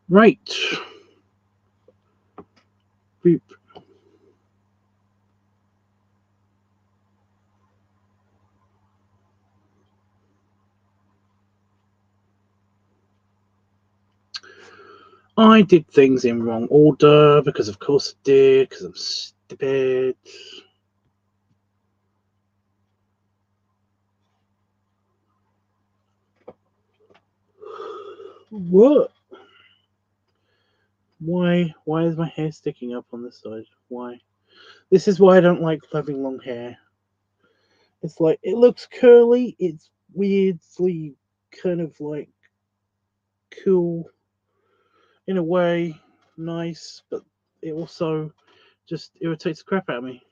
Right. Boop. I did things in wrong order because, of course, I did, because I'm stupid. What? Why? Why is my hair sticking up on this side? Why? This is why I don't like having long hair. It's like, it looks curly, it's weirdly kind of like cool in a way, nice, but it also just irritates the crap out of me.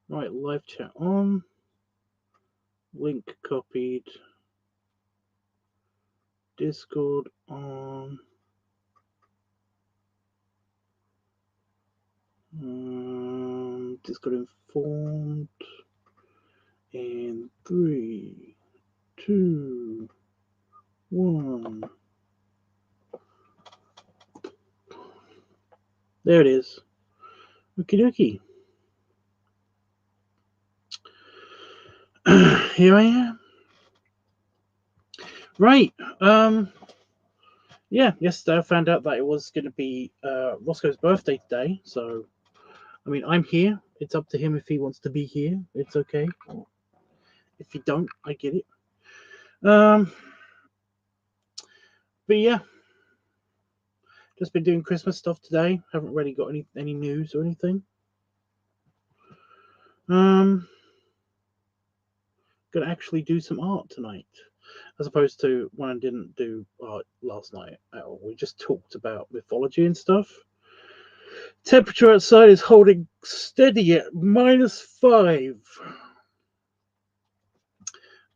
Right, live chat on. Link copied. Discord on. Discord informed. In 3, 2, 1. There it is. Okie dokie. Here I am. Right. Yeah, yesterday I found out that it was going to be Roscoe's birthday today. So, I mean, I'm here. It's up to him if he wants to be here. It's okay. If you don't, I get it. But yeah, just been doing Christmas stuff today. Haven't really got any news or anything. Gonna actually do some art tonight, as opposed to when I didn't do art last night at all. We just talked about mythology and stuff. Temperature outside is holding steady at -5.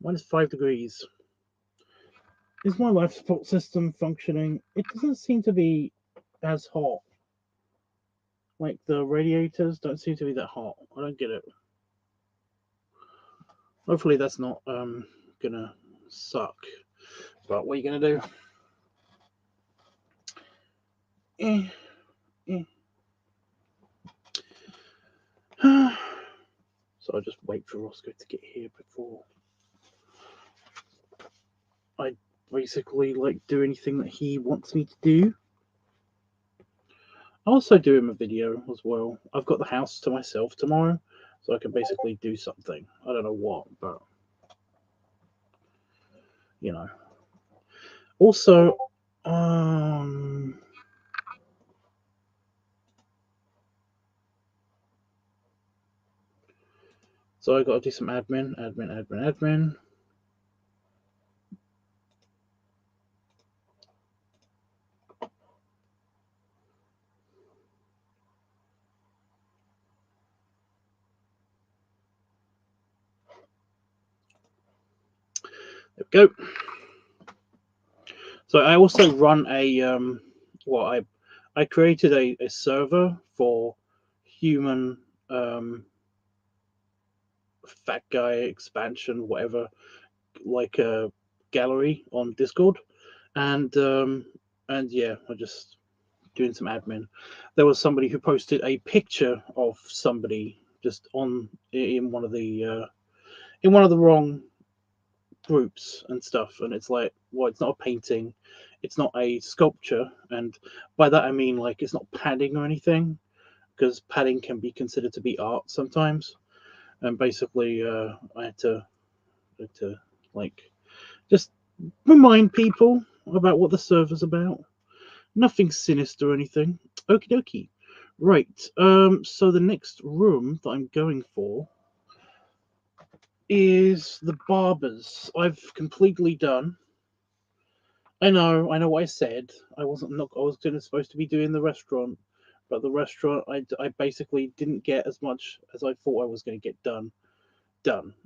-5 degrees. Is my life support system functioning? It doesn't seem to be as hot. Like the radiators don't seem to be that hot. I don't get it. Hopefully that's not gonna suck. But what are you gonna do? Eh, eh. So I'll just wait for Roscoe to get here before I basically like do anything that he wants me to do. I'll also do him a video as well. I've got the house to myself tomorrow, so I can basically do something. I don't know what, but you know. Also, so I got to do some admin. There we go. So I also run a I created a server for human fat guy expansion, whatever, like a gallery on Discord, and yeah, I just doing some admin. There was somebody who posted a picture of somebody just on in one of the wrong groups and stuff, and it's like, well, it's not a painting, it's not a sculpture, and by that I mean like it's not padding or anything, because padding can be considered to be art sometimes. And basically, I had to like just remind people about what the server's about. Nothing sinister or anything. Okie dokie. Right. So the next room that I'm going for is the barbers. I've completely done. I know what I said. I wasn't not. I was supposed to be doing the restaurant, but the restaurant I basically didn't get as much as I thought I was going to get done.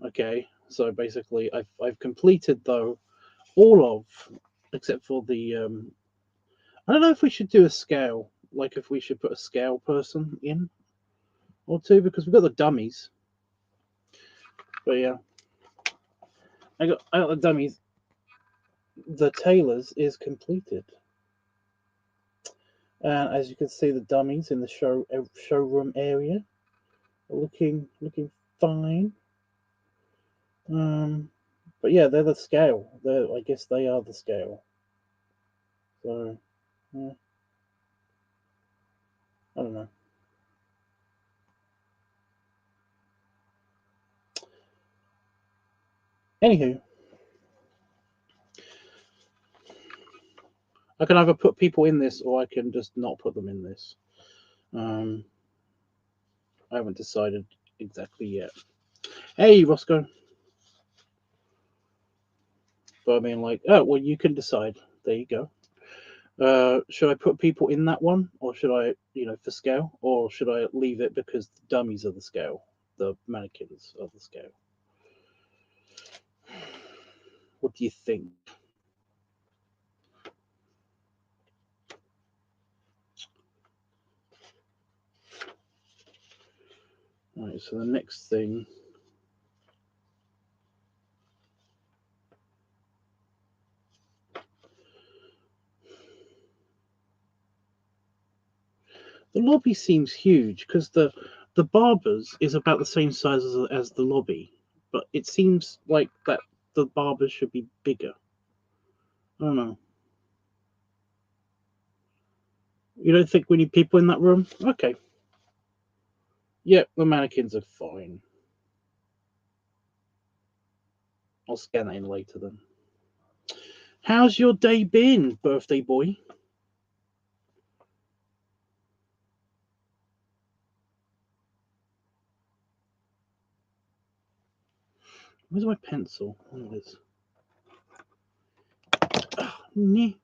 Okay, so basically I've completed though all of, except for the I don't know if we should do a scale, like if we should put a scale person in or two, because we've got the dummies. But yeah, I got the dummies. The tailors is completed. And as you can see, the dummies in the showroom area are looking fine. But yeah, they're the scale. I guess they are the scale. So, yeah. I don't know. Anywho, I can either put people in this or I can just not put them in this. I haven't decided exactly yet. Hey, Roscoe. But I mean, like, oh, well, you can decide. There you go. Should I put people in that one, or should I, for scale, or should I leave it because the dummies are the scale, the mannequins are the scale? What do you think? All right, so the next thing. The lobby seems huge because the barbers is about the same size as the lobby, but it seems like that the barbers should be bigger. I don't know. You don't think we need people in that room? Okay. Yeah, the mannequins are fine. I'll scan that in later then. How's your day been, birthday boy? Where's my pencil? There it is. I'm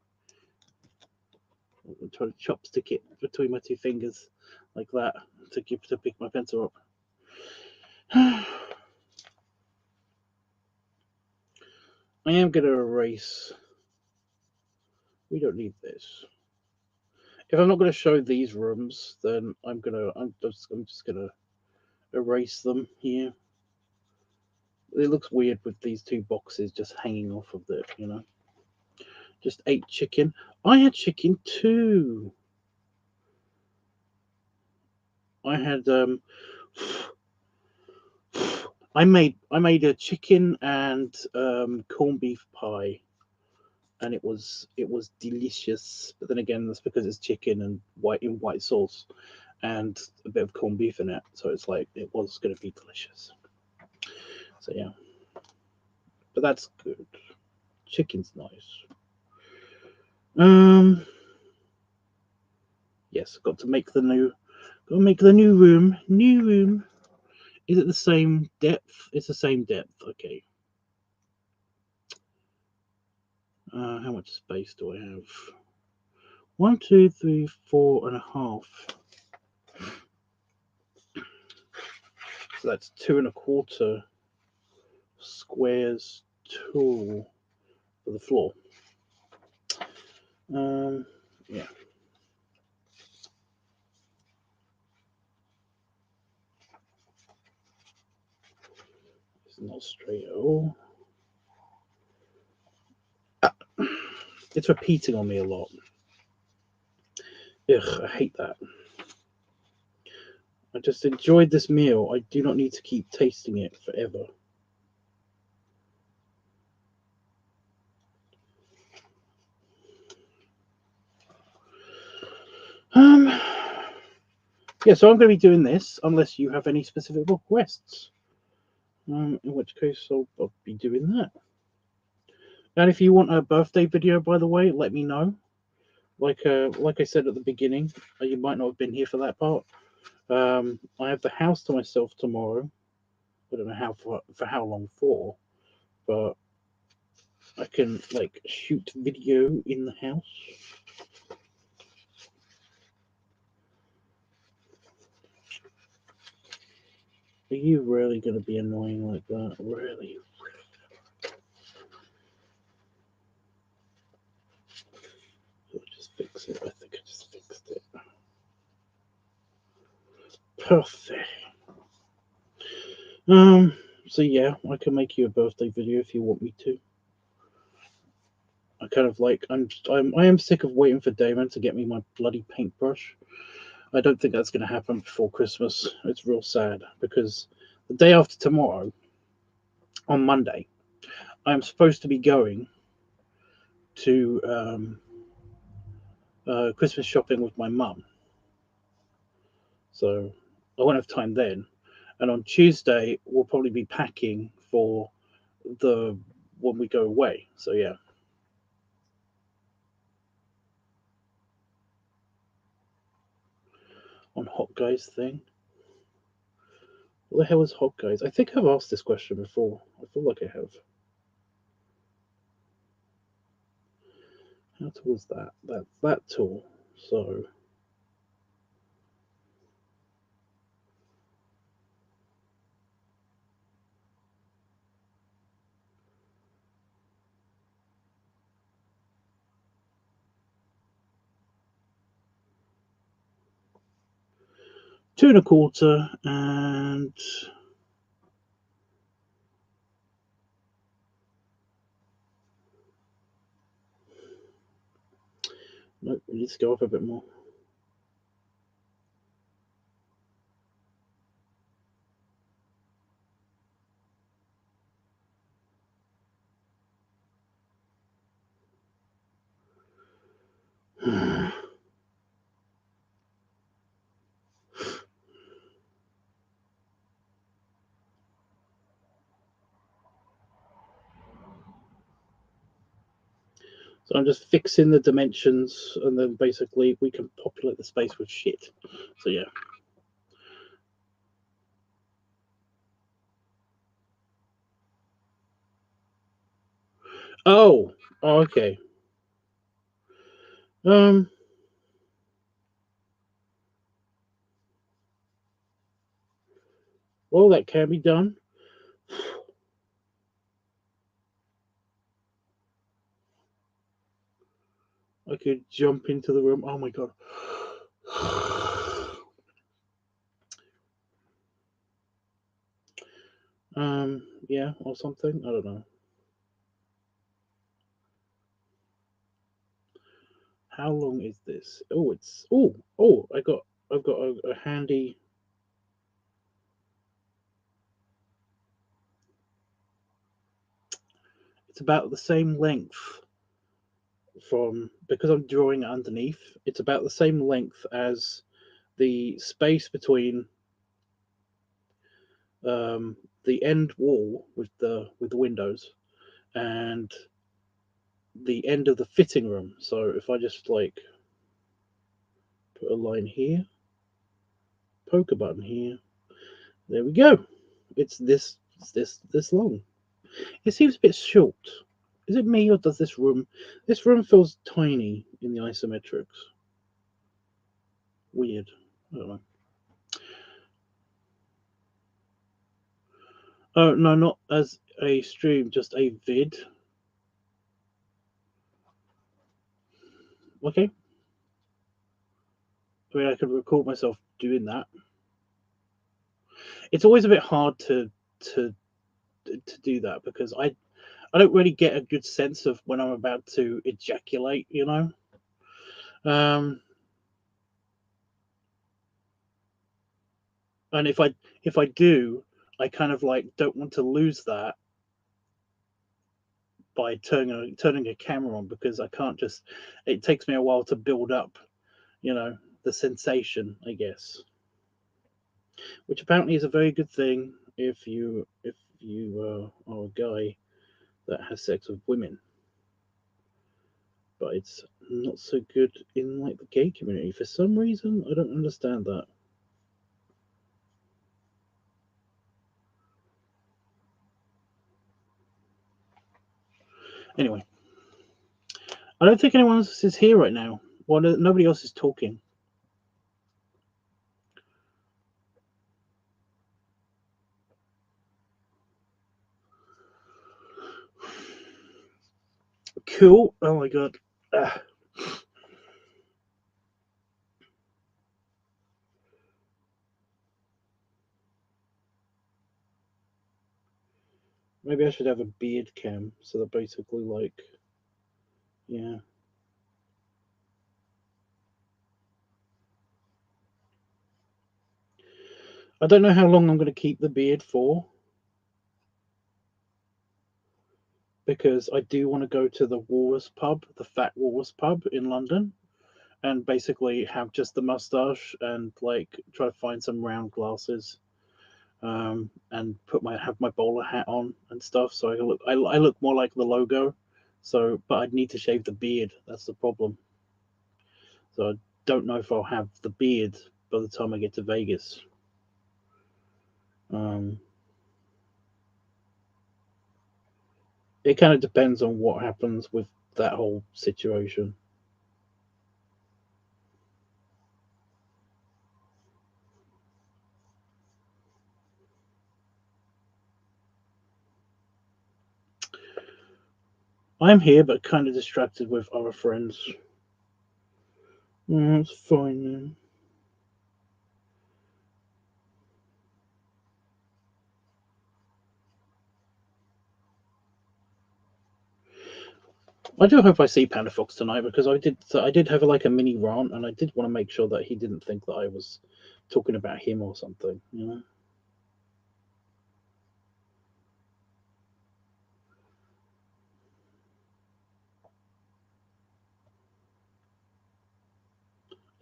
trying to chopstick it between my two fingers like that to pick my pencil up. I am going to erase. We don't need this. If I'm not going to show these rooms, then I'm just gonna erase them here. It looks weird with these two boxes just hanging off of it, Just ate chicken. I had chicken too. I had I made a chicken and corned beef pie, and it was delicious. But then again, that's because it's chicken and white sauce, and a bit of corned beef in it. So it's like it was going to be delicious. So yeah, but that's good. Chicken's nice. Yes, got to make the new room. New room. Is it the same depth? It's the same depth. Okay. How much space do I have? 1, 2, 3, 4.5. So that's 2.25 squares tall for the floor. Yeah. It's not straight at all. It's repeating on me a lot. Ugh, I hate that. I just enjoyed this meal. I do not need to keep tasting it forever. Yeah, so I'm going to be doing this unless you have any specific requests. In which case I'll be doing that. And if you want a birthday video, by the way, let me know. Like I said at the beginning, you might not have been here for that part. I have the house to myself tomorrow. I don't know for how long for, but I can like shoot video in the house. Are you really going to be annoying like that? Really? I'll just fix it. I think I just fixed it. Perfect. So yeah, I can make you a birthday video if you want me to. I kind of like I am sick of waiting for Damon to get me my bloody paintbrush. I don't think that's going to happen before Christmas. It's real sad because the day after tomorrow, on Monday, I'm supposed to be going to Christmas shopping with my mum. So I won't have time then. And on Tuesday, we'll probably be packing for the when we go away. So yeah. On Hot Guys thing. What the hell is Hot Guys? I think I've asked this question before. I feel like I have. How tall is that? That's that tall. So two and a quarter, and nope, we need to go up a bit more. So I'm just fixing the dimensions, and then basically we can populate the space with shit. So yeah. Oh, okay. Um, well, that can be done. I could jump into the room. Oh my god. Yeah, or something. I don't know. How long is this? Oh, it's I've got a handy. It's about the same length from because I'm drawing it underneath. It's about the same length as the space between um, the end wall with the windows and the end of the fitting room. So if I just like put a line here, poke a button here, there we go. It's this long. It seems a bit short. Is it me or does this room? This room feels tiny in the isometrics. Weird. I don't know. Oh no, not as a stream, just a vid. Okay. I mean, I could record myself doing that. It's always a bit hard to to do that because I don't really get a good sense of when I'm about to ejaculate. You know. Um, and if I do, I kind of like don't want to lose that by turning a camera on because I can't just. It takes me a while to build up, you know, the sensation, I guess, which apparently is a very good thing if you are a guy that has sex with women, but it's not so good in like the gay community for some reason. I don't understand that. Anyway, I don't think anyone else is here right now. Well, nobody else is talking. Cool. Oh my god. Ah. Maybe I should have a beard cam, so that basically, like, yeah. I don't know how long I'm going to keep the beard for, because I do want to go to the Walrus pub, the Fat Walrus pub in London, and basically have just the mustache and like try to find some round glasses, and have my bowler hat on and stuff, so I look more like the logo. So, but I'd need to shave the beard. That's the problem. So I don't know if I'll have the beard by the time I get to Vegas. Um, it kind of depends on what happens with that whole situation. I'm here, but kind of distracted with other friends. It's fine, man. I do hope I see Panda Fox tonight, because I did have like a mini rant, and I did want to make sure that he didn't think that I was talking about him or something.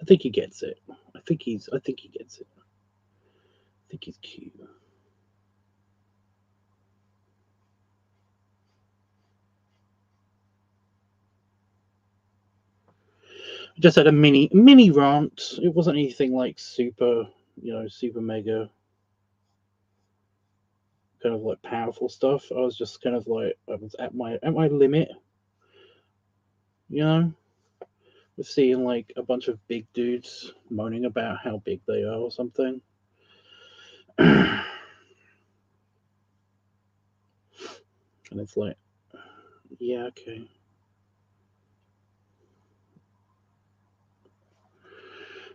I think he gets it. I think he gets it. I think he's cute. I just had a mini rant. It wasn't anything like super, super mega kind of like powerful stuff. I was just kind of like, I was at my limit, you know, with seeing like a bunch of big dudes moaning about how big they are or something. And it's like, yeah, okay.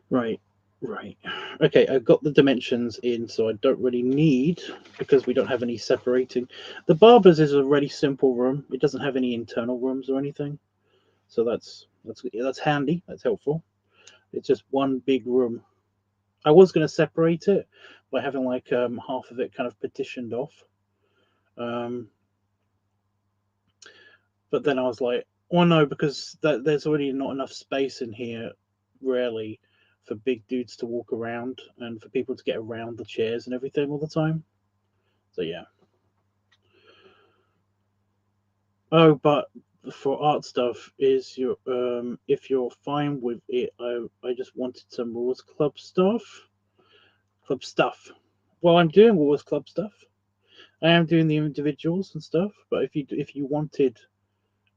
Right, right. Okay, I've got the dimensions in, so I don't really need, because we don't have any separating. The barber's is a really simple room. It doesn't have any internal rooms or anything, so that's handy. That's helpful. It's just one big room. I was going to separate it by having like half of it kind of partitioned off, um, but then I was like, oh no, because there's already not enough space in here, really, for big dudes to walk around and for people to get around the chairs and everything all the time. So yeah. Oh, but for art stuff, is your if you're fine with it, I just wanted some Rules Club stuff. Club stuff. Well, I'm doing Rules Club stuff. I am doing the individuals and stuff. But if you wanted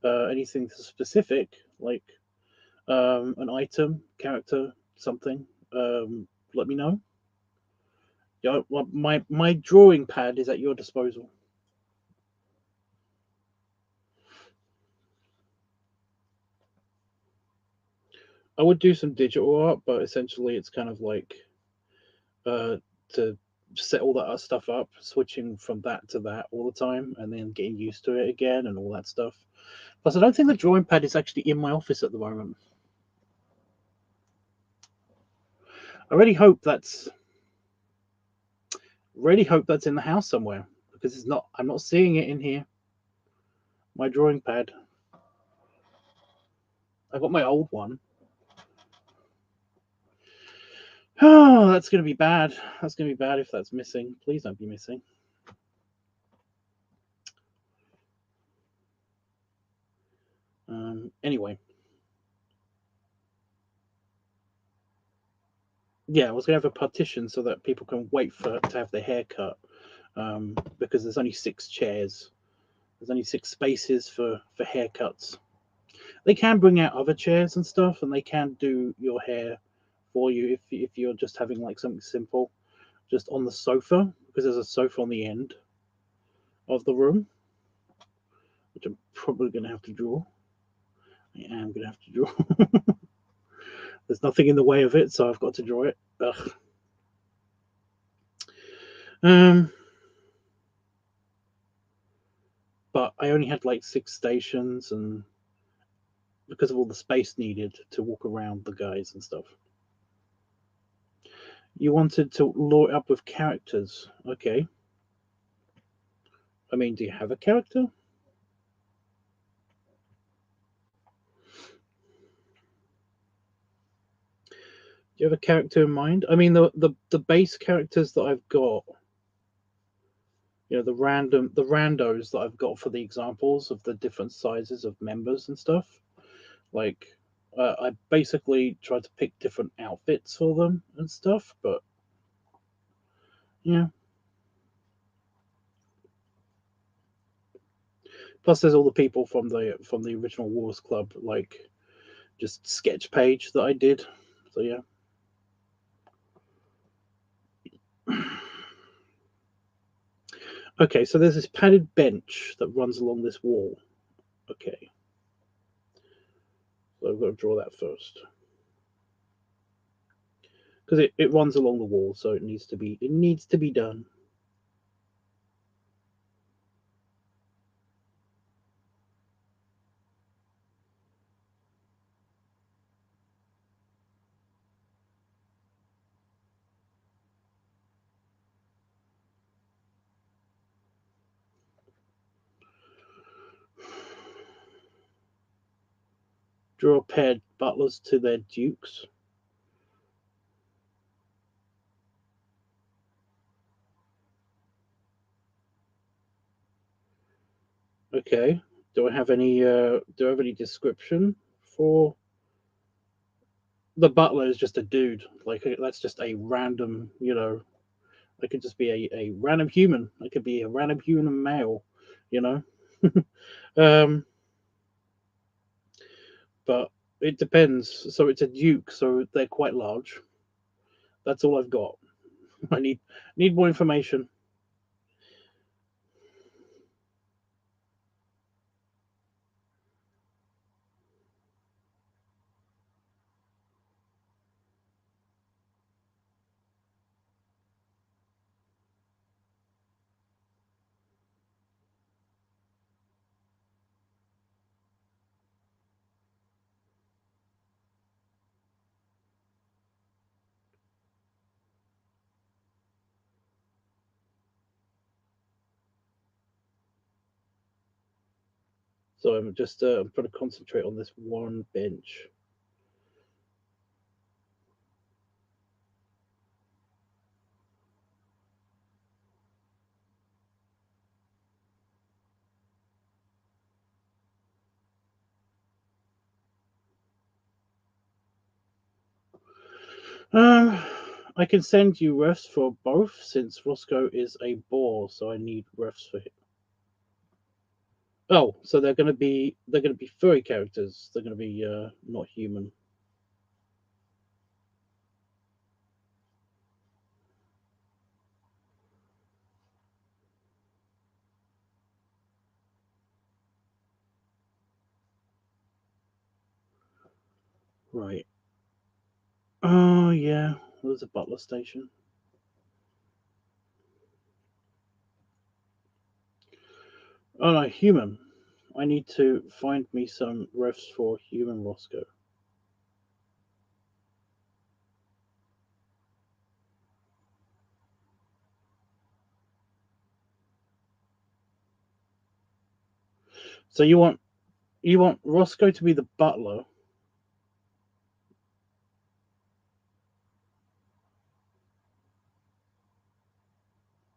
anything specific, like an item, character, something, let me know. Yeah, well, my drawing pad is at your disposal. I would do some digital art, but essentially it's kind of like uh, to set all that stuff up, switching from that to that all the time, and then getting used to it again and all that stuff. Plus, I don't think the drawing pad is actually in my office at the moment. I really hope that's in the house somewhere, because it's not. I'm not seeing it in here. My drawing pad. I got my old one. Oh, that's gonna be bad. That's gonna be bad if that's missing. Please don't be missing. Anyway, yeah, I was gonna have a partition so that people can wait to have their hair cut, because there's only 6 chairs. There's only 6 spaces for haircuts. They can bring out other chairs and stuff, and they can do your hair for you if you're just having like something simple, just on the sofa, because there's a sofa on the end of the room, which I'm probably gonna have to draw. I am gonna have to draw. There's nothing in the way of it, so I've got to draw it. Ugh. Um, but I only had like 6 stations, and because of all the space needed to walk around the guys and stuff. You wanted to lure it up with characters. Okay. I mean, do you have a character? Do you have a character in mind? I mean, the base characters that I've got, the randos that I've got for the examples of the different sizes of members and stuff. Like, I basically tried to pick different outfits for them and stuff. But yeah. Plus, there's all the people from the original Wars Club, like just sketch page that I did. So yeah. Okay, so there's this padded bench that runs along this wall. Okay, so I've got to draw that first because it runs along the wall, so it needs to be done. Draw paired butlers to their dukes. Okay. Do I have any? Do I have any description for the butler? Is just a dude. Like that's just a random. It could just be a random human. It could be a random human male. You know. um, but it depends. So it's a duke. So they're quite large. That's all I've got. I need more information. So I'm just I'm trying to concentrate on this one bench. Um, I can send you refs for both since Roscoe is a boar, so I need refs for him. Oh, so they're gonna be furry characters. They're gonna be not human. Right. Oh yeah, there's a butler station. Oh no, human. I need to find me some refs for human Roscoe. So you want Roscoe to be the butler.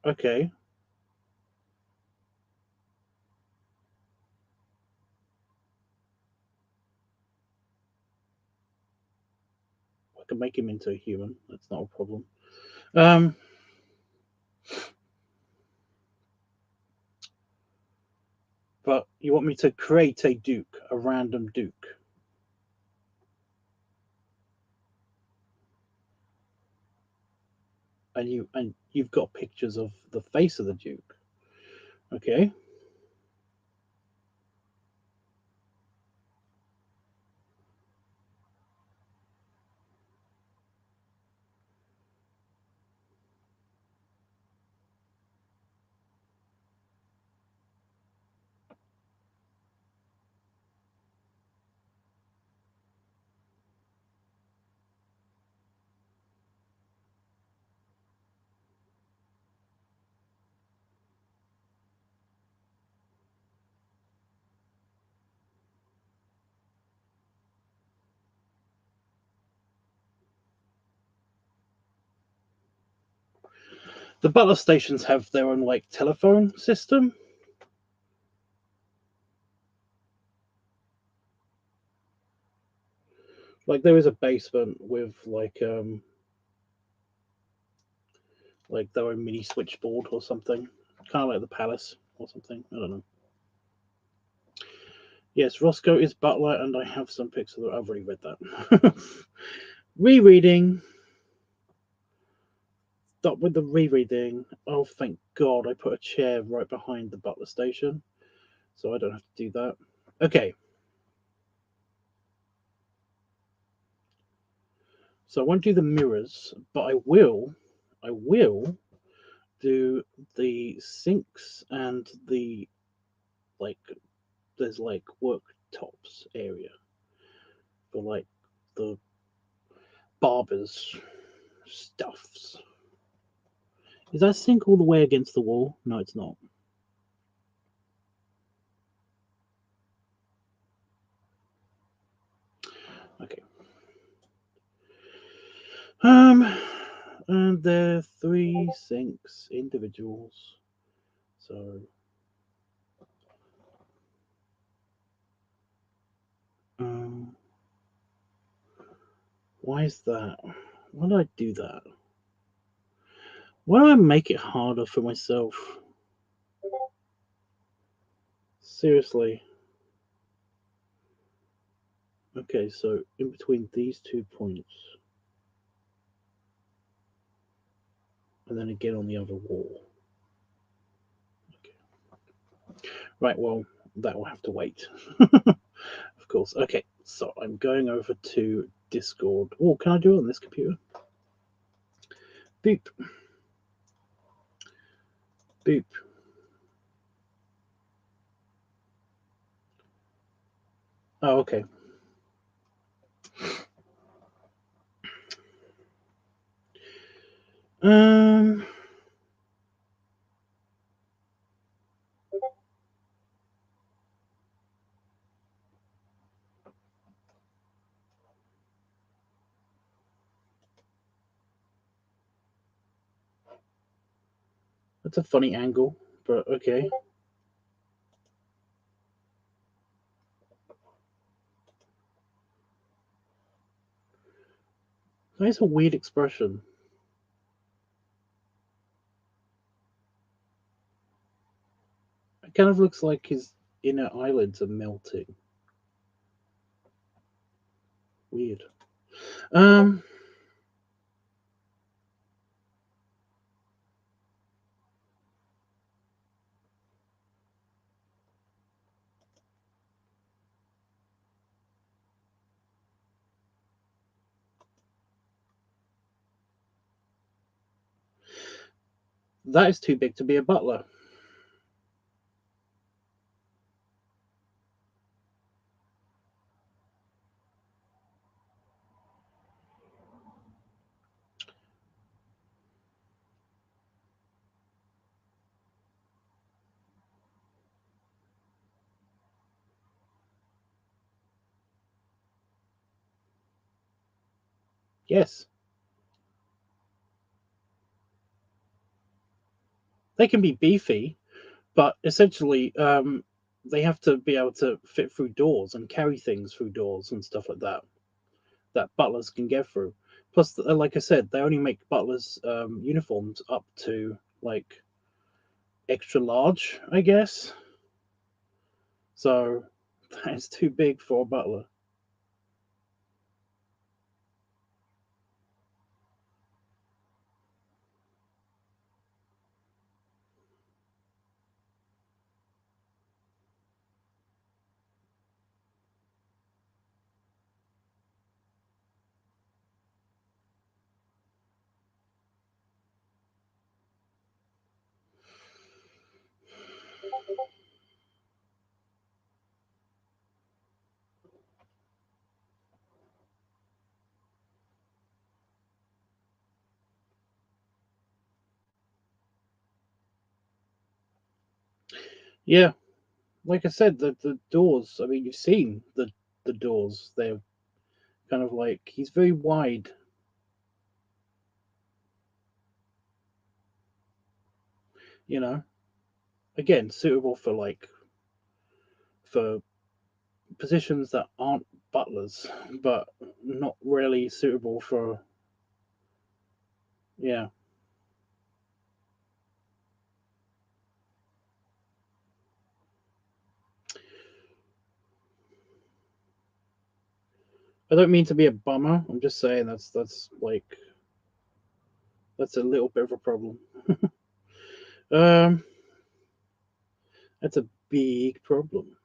Okay. I can make him into a human. That's not a problem. Um, but you want me to create a duke, a random duke, and you've got pictures of the face of the duke. Okay. The butler stations have their own like telephone system. Like there is a basement with like their own mini switchboard or something, kind of like the palace or something. I don't know. Yes, Roscoe is butler, and I have some pics of that. I've already read that. Rereading. Stop with the rereading. Oh, thank God! I put a chair right behind the butler station, so I don't have to do that. Okay. So I won't do the mirrors, but I will do the sinks and the like. There's like worktops area for like the barbers stuffs. Is that sink all the way against the wall? No, it's not. Okay. And there are three sinks, individuals. So, um, why is that? Why did I do that? Why do I make it harder for myself? Seriously. Okay, so in between these 2 points, and then again on the other wall. Okay. Right, well, that will have to wait. Of course. Okay, so I'm going over to Discord. Oh, can I do it on this computer? Boop. Boop. Oh, okay. Um, that's a funny angle, but okay. That's a weird expression. It kind of looks like his inner eyelids are melting. Weird. Um, that is too big to be a butler. Yes, they can be beefy, but essentially, they have to be able to fit through doors and carry things through doors and stuff like that. That butlers can get through. Plus, like I said, they only make butlers uniforms up to like extra large, I guess. So that is too big for a butler. Yeah, like I said, the doors. I mean, you've seen the doors. They're kind of like he's very wide. You know, again, suitable for like for positions that aren't butlers, but not really suitable for yeah. I don't mean to be a bummer. I'm just saying that's like that's a little bit of a problem. Um, that's a big problem.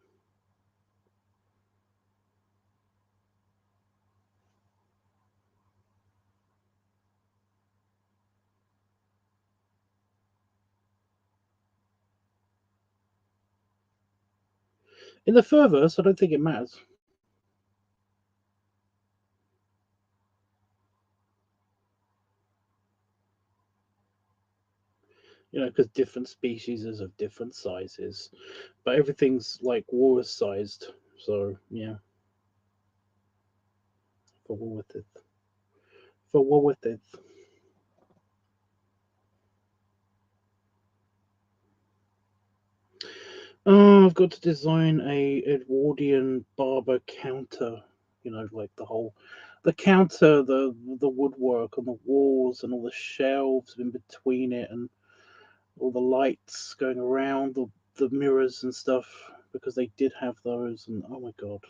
In the Furverse, I don't think it matters. You know, because different species is of different sizes, but everything's like walrus sized. So yeah, for war with it, for war with it. Oh, I've got to design a Edwardian barber counter. You know, like the counter, the woodwork on the walls, and all the shelves in between it, and all the lights going around, the mirrors and stuff, because they did have those. And oh my god,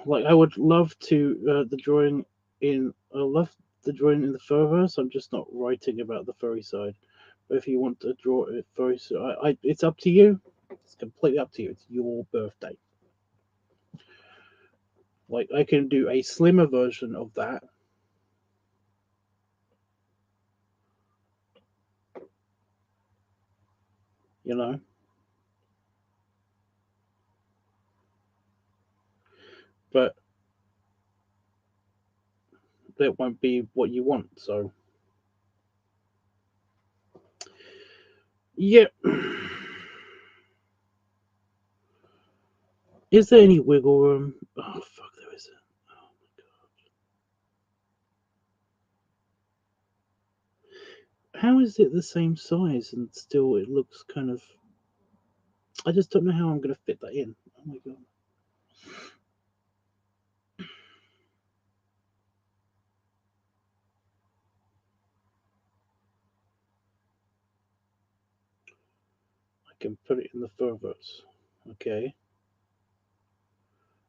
like I would love to the drawing in. I love the drawing in the further. So I'm just not writing about the furry side. But if you want to draw it furry, so it's up to you. It's completely up to you. It's your birthday. Like I can do a slimmer version of that, you know, but that won't be what you want. So yeah. Is there any wiggle room? Oh fuck, there isn't. Oh my god. How is it the same size and still it looks kind of? I just don't know how I'm gonna fit that in. Oh my god. I can put it in the photos. Okay.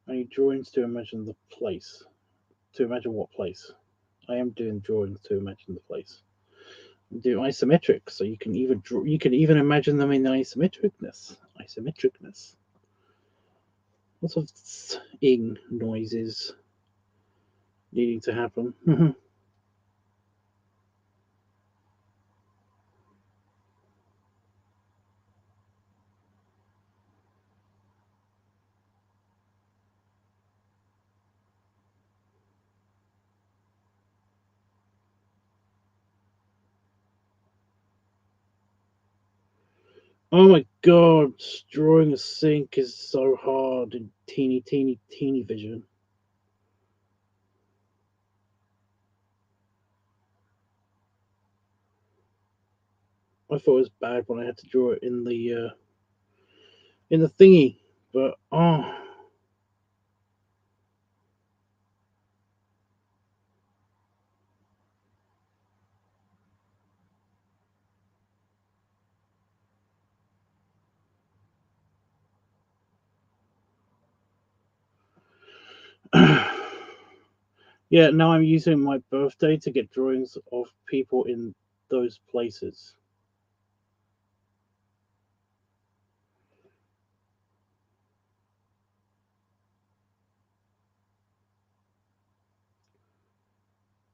I need drawings to imagine the place. To imagine what place? I am doing drawings to imagine the place. Do isometric, so you can even draw. You can even imagine them in isometricness. Isometricness. Lots of ing noises needing to happen. Oh my god, drawing a sink is so hard in teeny, teeny, teeny vision. I thought it was bad when I had to draw it in the thingy, but oh, yeah. Now I'm using my birthday to get drawings of people in those places.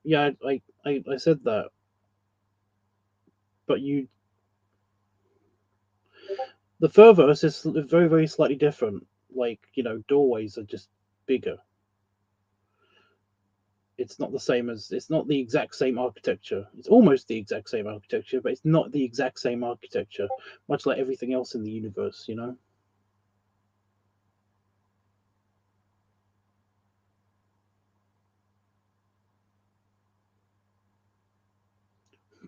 Yeah, I said that, but you the furthest is very very slightly different. Like doorways are just bigger. It's not the same as it's not the exact same architecture. It's almost the exact same architecture, but it's not the exact same architecture. Much like everything else in the universe.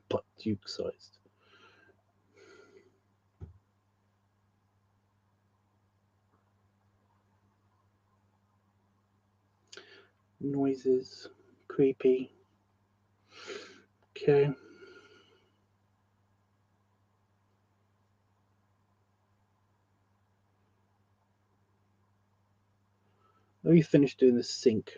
But Duke sized. Noises, creepy. Okay. Let me finish doing the sink.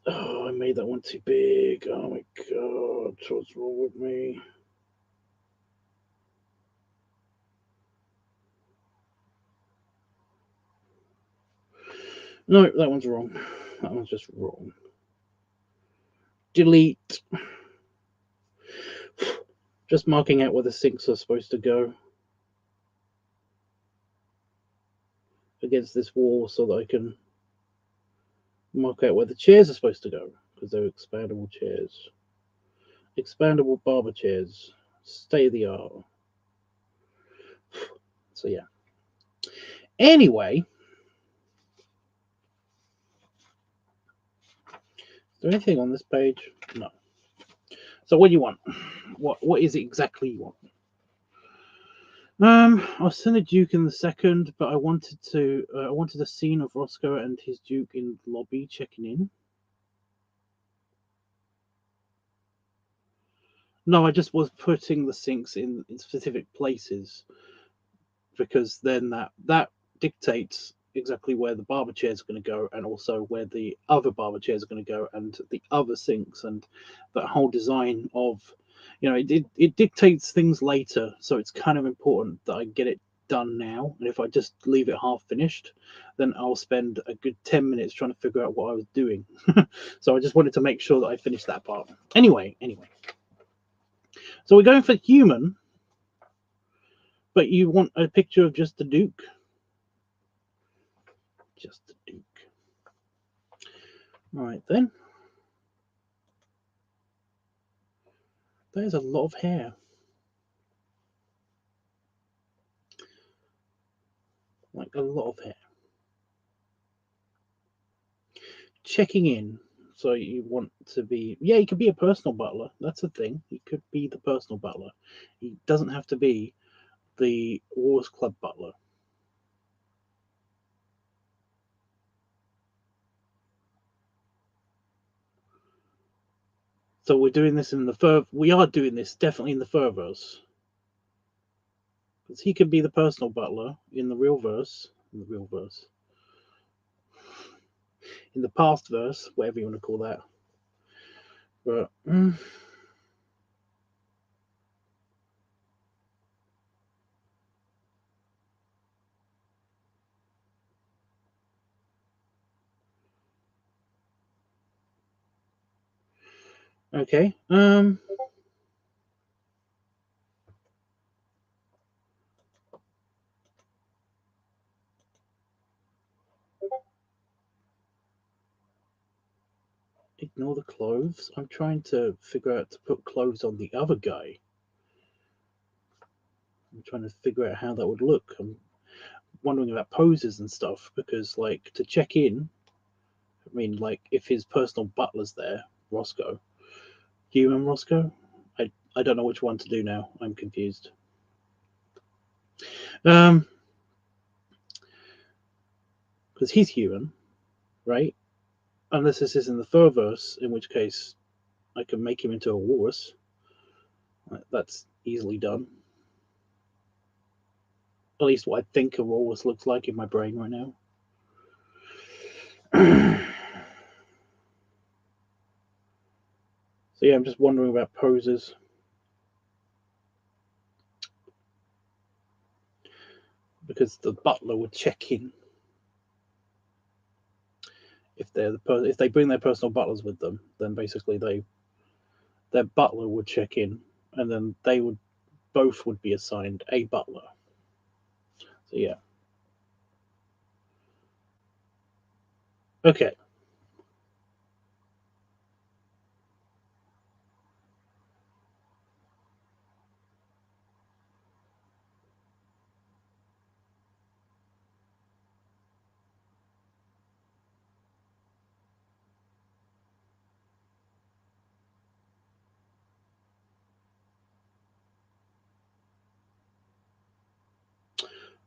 Oh, I made that one too big. Oh my god, what's wrong with me? No, that one's wrong. That one's just wrong. Delete. Just marking out where the sinks are supposed to go against this wall so that I can mark out where the chairs are supposed to go, because they're expandable chairs. Expandable barber chairs. State of the art. So yeah. Anyway, is there anything on this page? No. So what do you want? What is it exactly you want? I'll send a Duke in the second, but I wanted a scene of Roscoe and his Duke in the lobby checking in. No, I just was putting the sinks in specific places, because then that dictates exactly where the barber chairs are going to go, and also where the other barber chairs are going to go, and the other sinks, and that whole design of, it dictates things later. So it's kind of important that I get it done now. And if I just leave it half finished, then I'll spend a good 10 minutes trying to figure out what I was doing. So I just wanted to make sure that I finished that part. Anyway. So we're going for human, but you want a picture of just the Duke? Just the Duke. All right, then. There's a lot of hair. Like a lot of hair. Checking in. So you want to be... Yeah, he could be a personal butler. That's a thing. He could be the personal butler. He doesn't have to be the Wars Club butler. So we're doing this in the fur. We are doing this definitely in the fur verse, because he could be the personal butler in the real verse. In the past verse, whatever you want to call that. But okay. Ignore the clothes. I'm trying to figure out to put clothes on the other guy. I'm trying to figure out how that would look. I'm wondering about poses and stuff, because, like, to check in, I mean, like, if his personal butler's there, Roscoe, human Roscoe, I don't know which one to do now. I'm confused. Because he's human, right? Unless this is in the Furverse, in which case I can make him into a walrus. That's easily done. At least what I think a walrus looks like in my brain right now. So yeah, I'm just wondering about poses. Because the butler would check in if they bring their personal butlers with them. Then basically they their butler would check in, and then they would both would be assigned a butler. So yeah. Okay.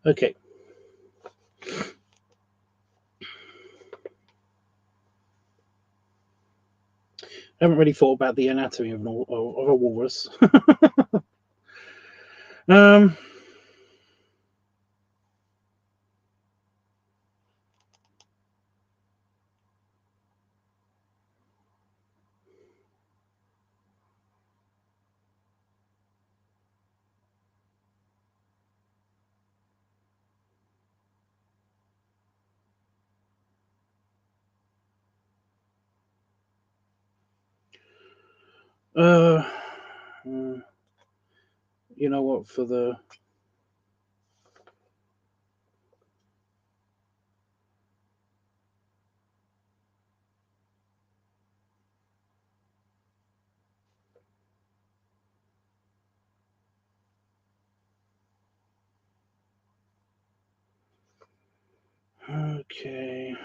Okay. I haven't really thought about the anatomy of a walrus. um. Uh. You know what? For the okay.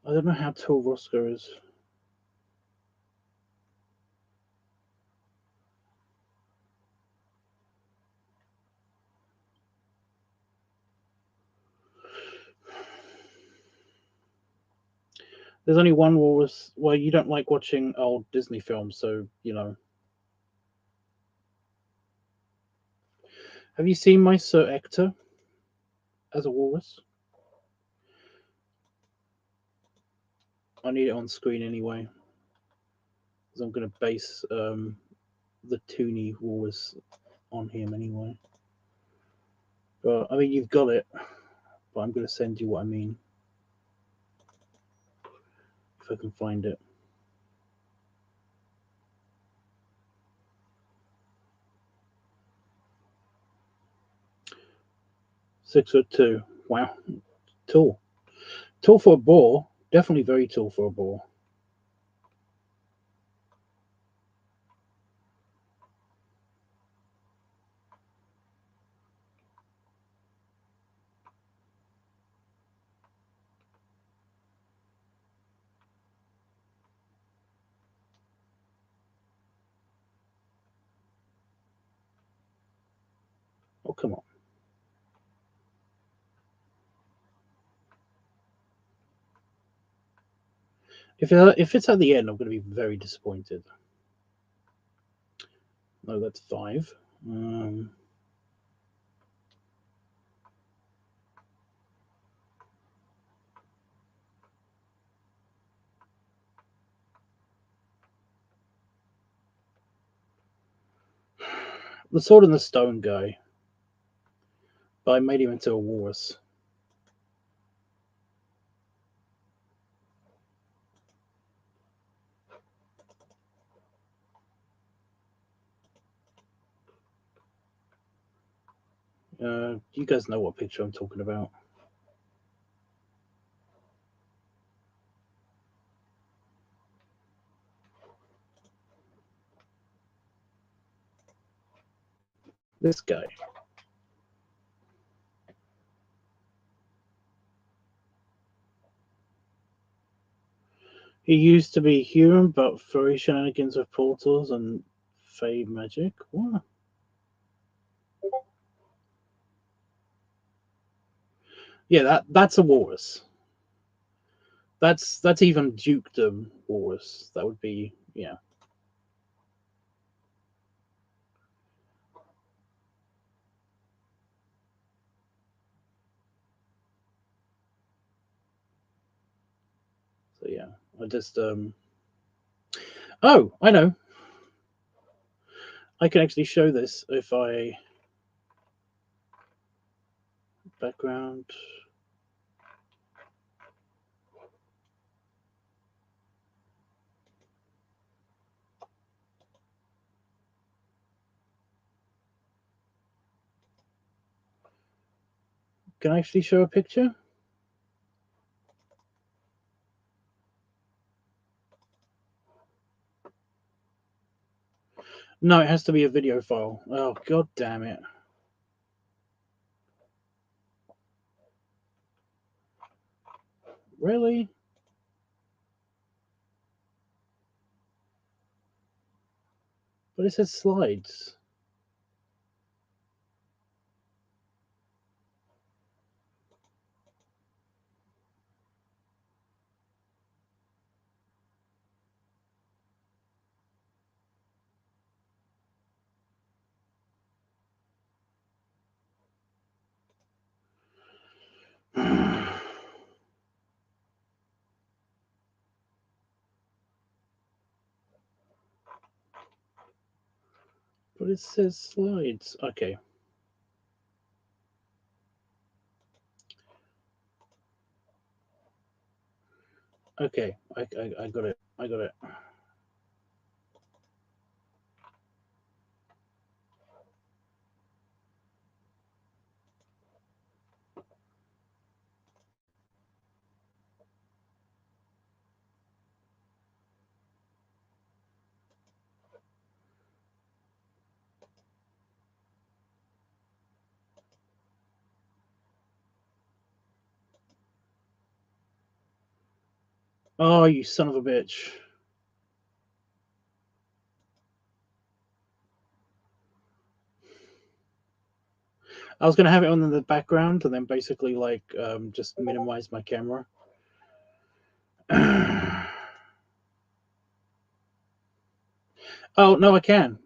I don't know how tall Roscoe is. There's only one walrus. Well, you don't like watching old Disney films, so you know. Have you seen my Sir Ector as a walrus? I need it on screen anyway, because I'm going to base the Toonie walrus on him anyway. But I mean, you've got it. But I'm going to send you what I mean, if I can find it. "6'2". Wow, tall. Tall for a boar. Definitely very tall for a boar. Oh, come on. If it's at the end, I'm going to be very disappointed. No, that's 5. The Sword and the Stone guy, but I made him into a walrus. You guys know what picture I'm talking about. This guy. He used to be human, but through shenanigans with portals and fey magic. What? Yeah, that's a walrus. That's even dukedom walrus. That would be, yeah. So yeah, I just Oh, I know. I can actually show this if I background. Can I actually show a picture? No, it has to be a video file. Oh, god damn it. Really? But it says slides. But it says slides. Okay. Okay. I got it. I got it. Oh, you son of a bitch. I was gonna have it on in the background and then basically like just minimize my camera. Oh no, I can.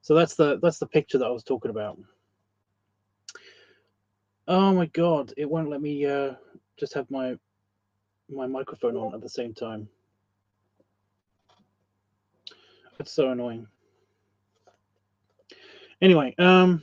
So that's the picture that I was talking about. Oh my god, it won't let me just have my microphone on at the same time. It's so annoying. Anyway, okay.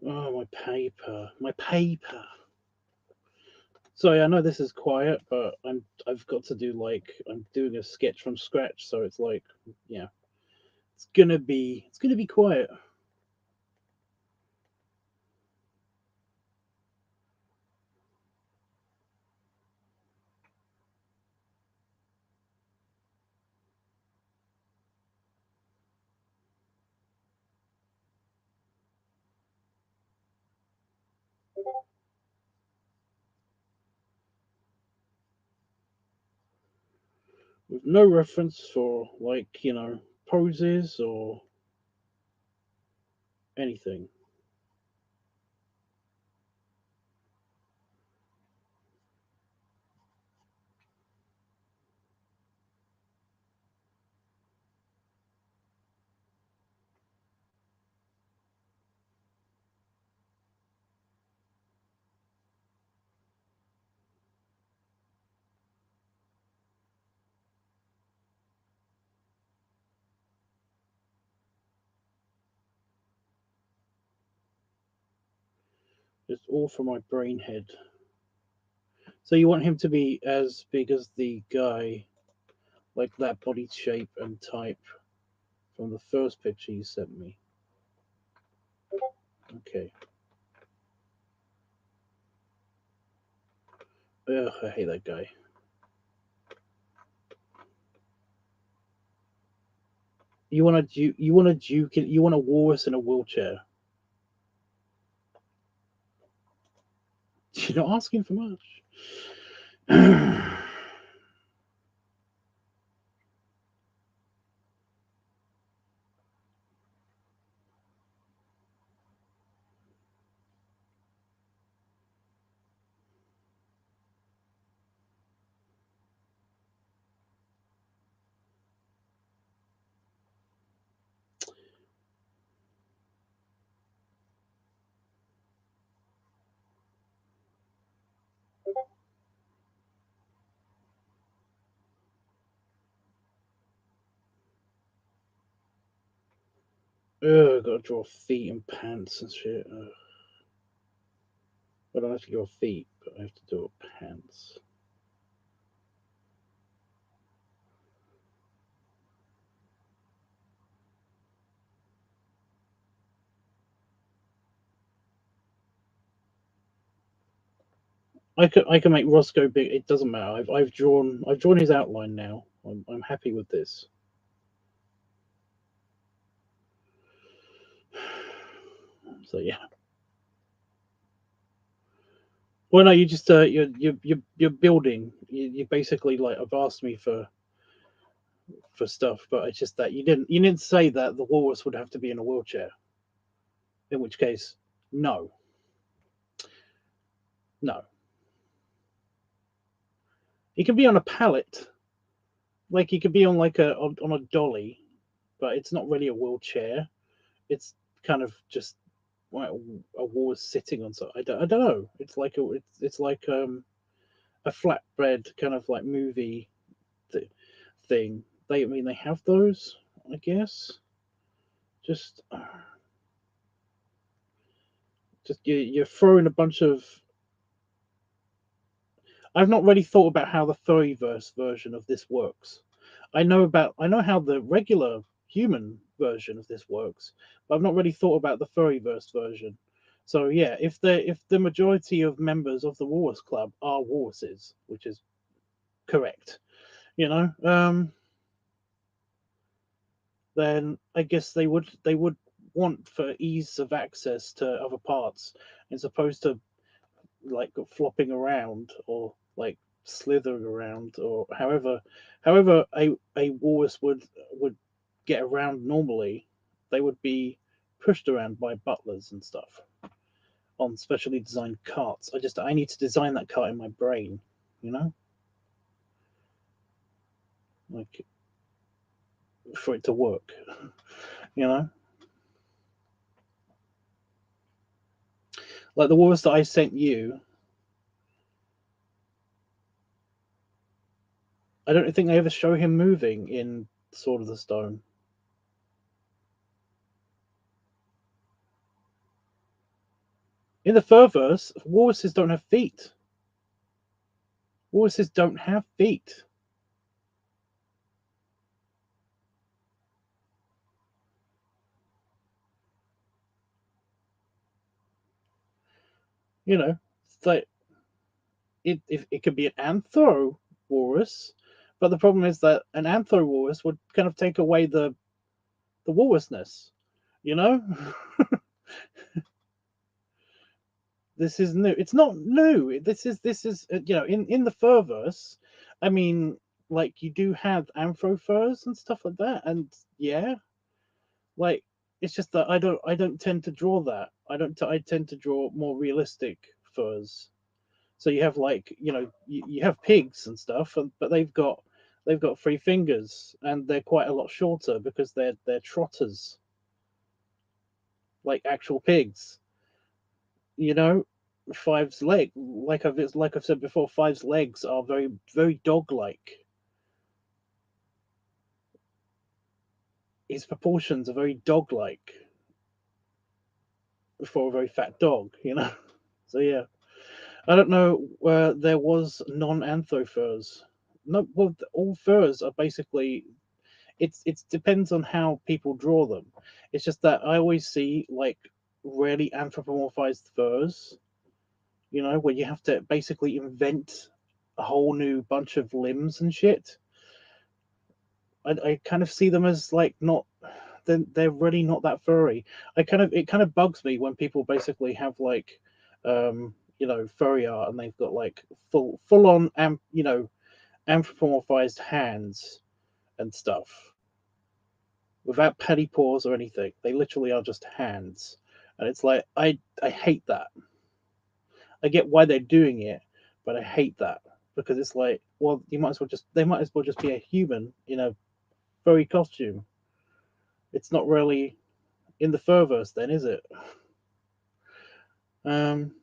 Oh, my paper, my paper. Sorry, I know this is quiet, but I've got to do like I'm doing a sketch from scratch, so it's like yeah, it's gonna be quiet. With no reference for like poses or anything. It's all for my brain head. So you want him to be as big as the guy, like that body shape and type from the first picture you sent me. Okay. Ugh, I hate that guy. You want to you want to duke it, you want a walrus in a wheelchair. You're not asking for much. Ugh, gotta draw feet and pants and shit. Ugh. I don't have to draw feet, but I have to do pants. I can make Roscoe big. It doesn't matter. I've drawn his outline now. I'm happy with this. So yeah. Well, no, you just you're building. You basically like have asked me for stuff, but it's just that you didn't say that the walrus would have to be in a wheelchair. In which case, no, no, he can be on a pallet. Like he could be on like on a dolly, but it's not really a wheelchair. It's kind of just like a walrus sitting on something. I don't know. It's like it's like a flatbread kind of like movie th- thing. I mean they have those, I guess. Just you're throwing a bunch of. I've not really thought about how the furryverse version of this works. I know how the regular human version of this works, but I've not really thought about the furryverse version. So yeah, if the majority of members of the Walrus Club are walruses, which is correct, you know, then I guess they would want for ease of access to other parts, as opposed to like flopping around or like slithering around or however a walrus would get around normally. They would be pushed around by butlers and stuff on specially designed carts. I need to design that cart in my brain, you know, like for it to work, you know. Like the walrus that I sent you, I don't think they ever show him moving in Sword of the Stone. In the Furverse, walruses don't have feet. Walruses don't have feet. You know, it's like it could be an anthro walrus, but the problem is that an anthro walrus would kind of take away the walrusness. You know, this is new. It's not new. This is you know in the furverse. I mean, like you do have anthro furs and stuff like that, and yeah, like it's just that I don't tend to draw that. I tend to draw more realistic furs. So you have like you have pigs and stuff, but they've got three fingers and they're quite a lot shorter because they're trotters, like actual pigs. You know, Five's leg, like I've said before, Five's legs are very dog like. His proportions are very dog like for a very fat dog. You know, so yeah. I don't know where there was non-anthro furs. No, well, all furs are basically it depends on how people draw them. It's just that I always see like really anthropomorphized furs, you know, where you have to basically invent a whole new bunch of limbs and shit. I kind of see them as like not they're really not that furry. It kind of bugs me when people basically have like furry art and they've got like full on anthropomorphized hands and stuff without paddy paws or anything. They literally are just hands. And it's like I hate that. I get why they're doing it, but I hate that because it's like, well, they might as well just be a human in a furry costume. It's not really in the furverse, then, is it? Um,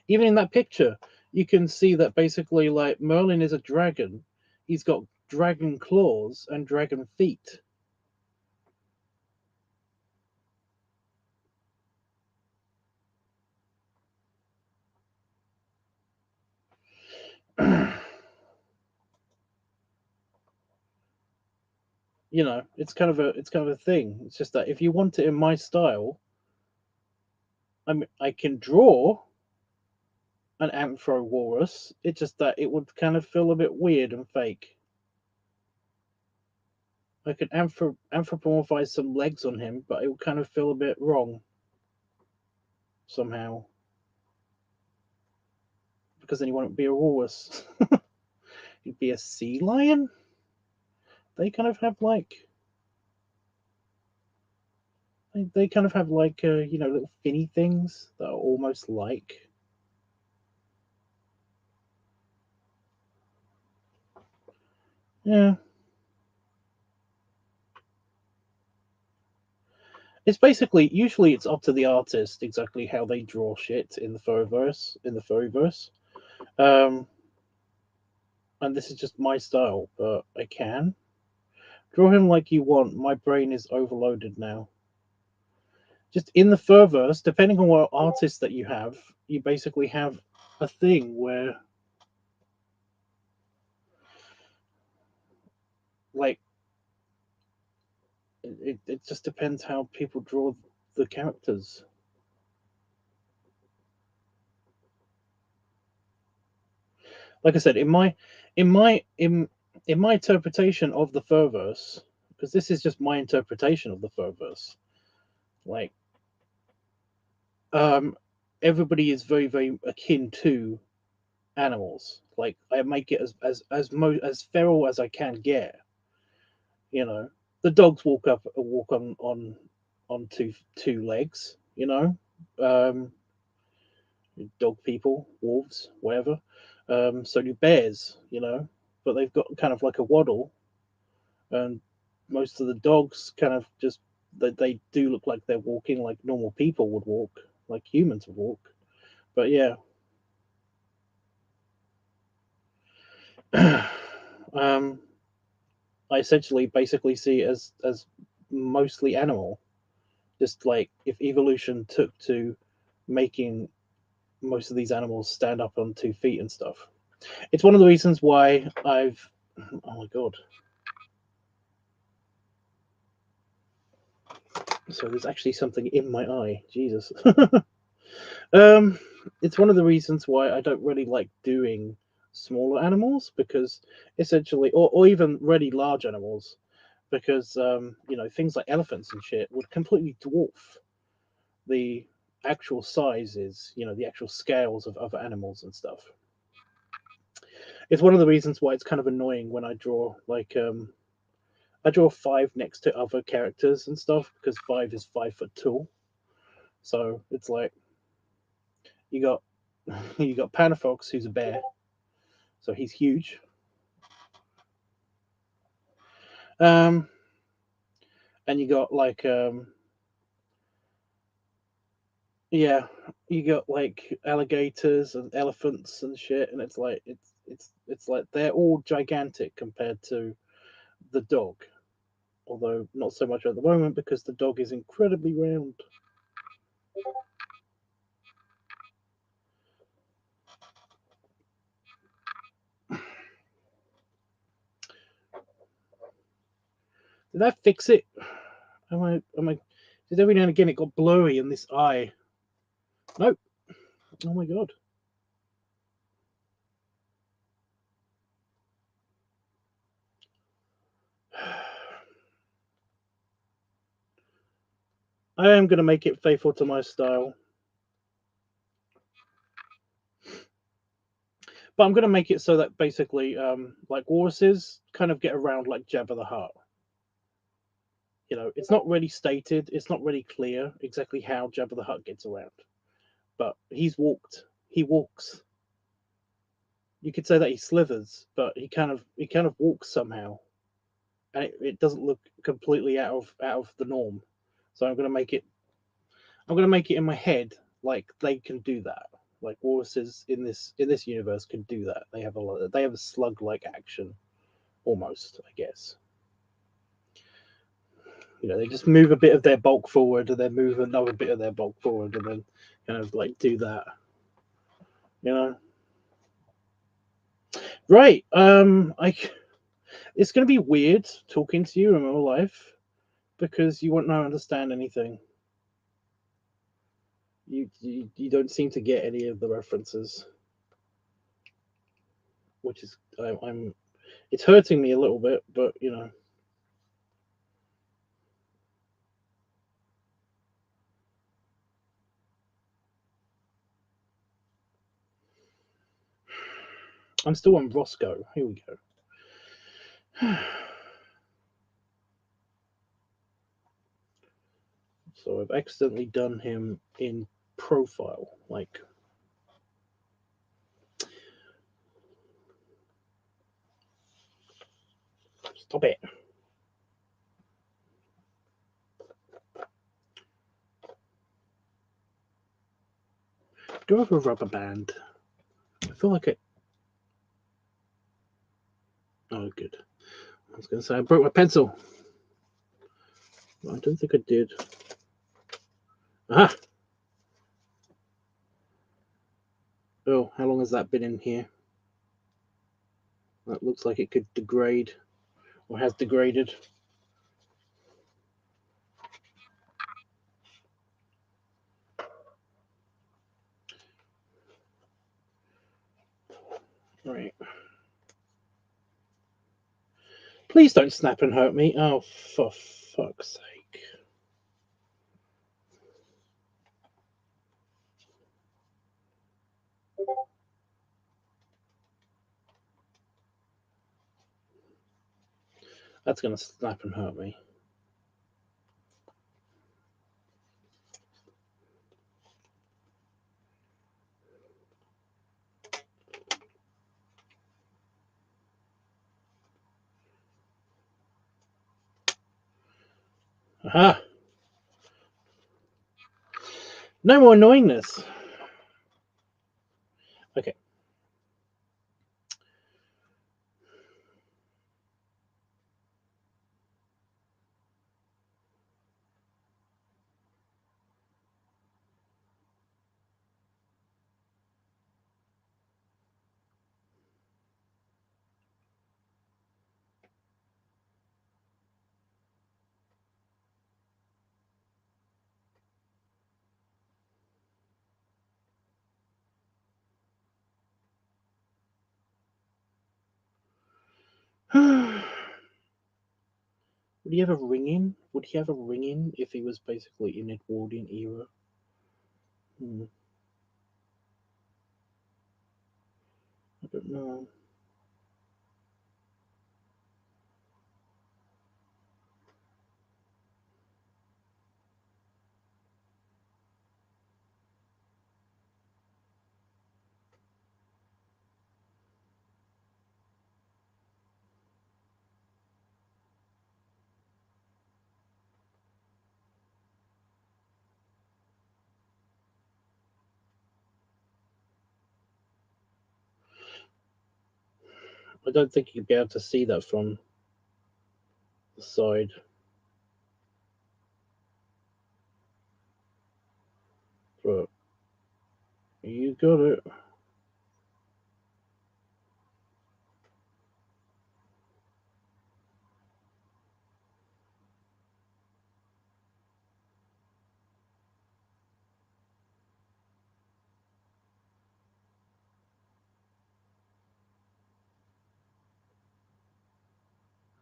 Even in that picture, you can see that basically, like Merlin is a dragon. He's got dragon claws and dragon feet. It's kind of a thing. It's just that if you want it in my style, I can draw an Anthro Walrus. It's just that it would kind of feel a bit weird and fake. I could anthropomorphize some legs on him, but it would kind of feel a bit wrong somehow. Because then he wouldn't be a walrus. He'd be a sea lion. They kind of have like they kind of have like little finny things that are almost like. Yeah, it's basically usually it's up to the artist exactly how they draw shit in the furryverse. Um, and this is just my style, but I can draw him like you want. My brain is overloaded now. Just in the furverse, depending on what artist that you basically have a thing where like it just depends how people draw the characters. Like I said, in my in in my interpretation of the furverse, because this is just my interpretation of the furverse, like um everybody is very very akin to animals. Like I make it as feral as I can get. You know, the dogs walk on two legs. Dog people, wolves, whatever. So do bears. But they've got kind of like a waddle, and most of the dogs kind of just they do look like they're walking like normal people would walk, like humans would walk. But yeah, um, I essentially basically see it as mostly animal. Just like if evolution took to making most of these animals stand up on 2 feet and stuff. It's one of the reasons why I've. Oh my god. So there's actually something in my eye. Jesus. um, it's one of the reasons why I don't really like doing smaller animals because essentially, or even really large animals, because things like elephants and shit would completely dwarf the actual sizes, the actual scales of other animals and stuff. It's one of the reasons why it's kind of annoying when I draw like I draw five next to other characters and stuff because five is 5 foot tall. So it's like you got you got Panda Fox who's a bear, so he's huge. Um, and you got like yeah, you got like alligators and elephants and shit, and it's like they're all gigantic compared to the dog. Although not so much at the moment because the dog is incredibly round. Did that fix it? Am I? Did every now and again it got blurry in this eye? Nope. Oh my god. I am going to make it faithful to my style. But I'm going to make it so that basically, like walruses kind of get around like Jabba the Hutt. You know, it's not really stated, it's not really clear exactly how Jabba the Hutt gets around. But he walks. You could say that he slithers, but he kind of walks somehow. And it doesn't look completely out of the norm. So I'm gonna make it in my head like they can do that. Like walruses in this universe can do that. They have a slug like action almost, I guess. You know, they just move a bit of their bulk forward and then move another bit of their bulk forward and then kind of like do that. You know? Right. It's gonna be weird talking to you in real life because you won't know understand anything. You don't seem to get any of the references, which is I'm it's hurting me a little bit, but you know. I'm still on Roscoe. Here we go. So I've accidentally done him in profile. Like, stop it. Do I have a rubber band? I feel like it. Oh, good. I was going to say I broke my pencil. I don't think I did. Ah! Oh, how long has that been in here? That looks like it could degrade, or has degraded. Right. Please don't snap and hurt me. Oh, for fuck's sake. That's going to snap and hurt me. Aha! No more annoyingness. Okay. Would he have a ring in? Would he have a ring in if he was basically in Edwardian era? Hmm. I don't know. I don't think you'd be able to see that from the side. But you got it.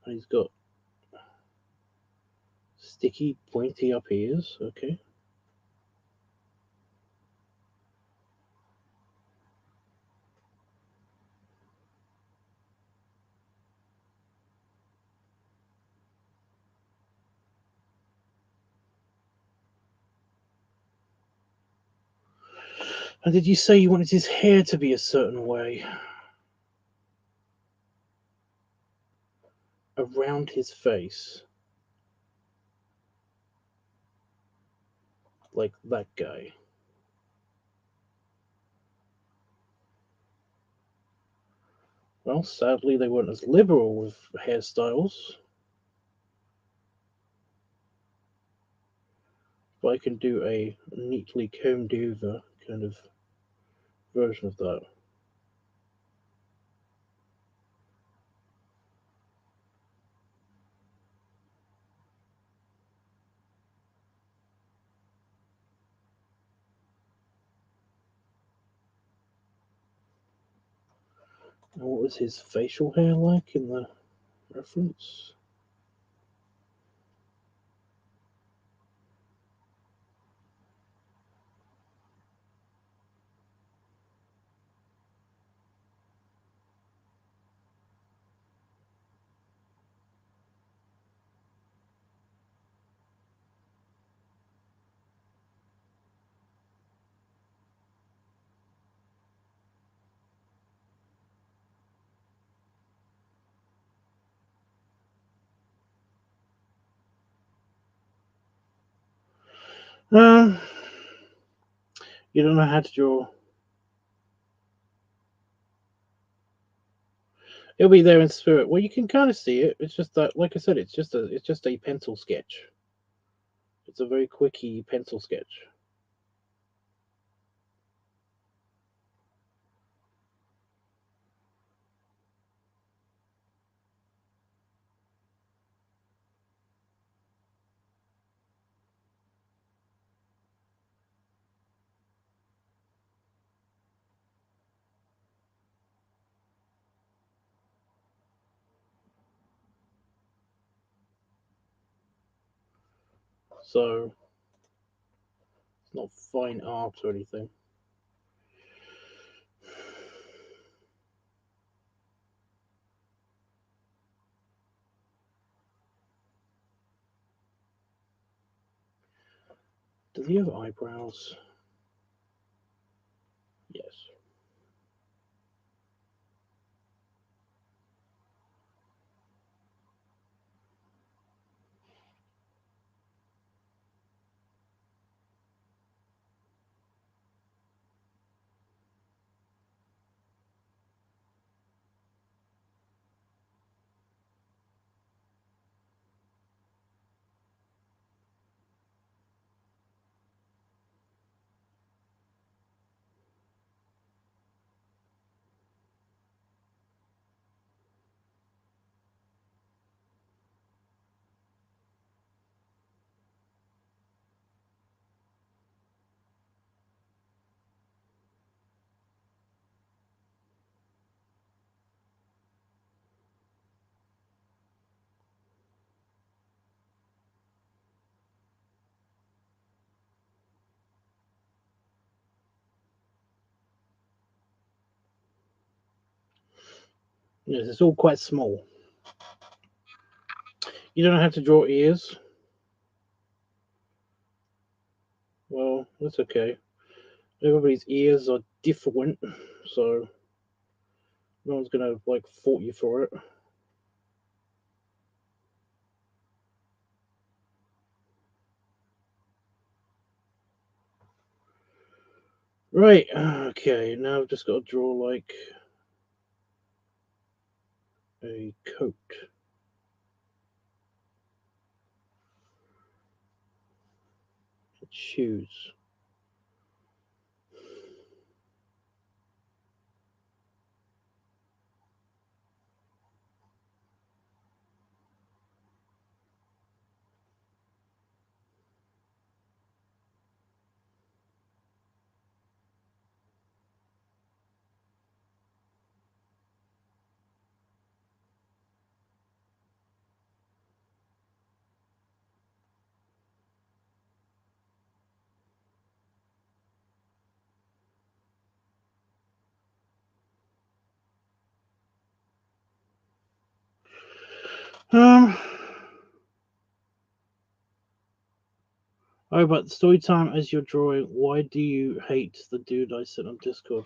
He's got Sticky, pointy up ears. Okay. And did you say you wanted his hair to be a certain way? Around his face. Like that guy. Well, sadly, they weren't as liberal with hairstyles. But I can do a neatly combed over kind of version of that. And what was his facial hair like in the reference? Um, you don't know how to draw. It'll be there in spirit. Well, you can kind of see it. It's just that, like I said, it's just a pencil sketch. It's a very quickie pencil sketch. So it's not fine art or anything. Does he have eyebrows? Yes. Yes, it's all quite small. You don't know how to draw ears? Well, that's okay. Everybody's ears are different, so no one's gonna like fault you for it. Right, okay, now I've just got to draw like a coat. Shoes. Oh, but story time as you're drawing. Why do you hate the dude I sent on Discord?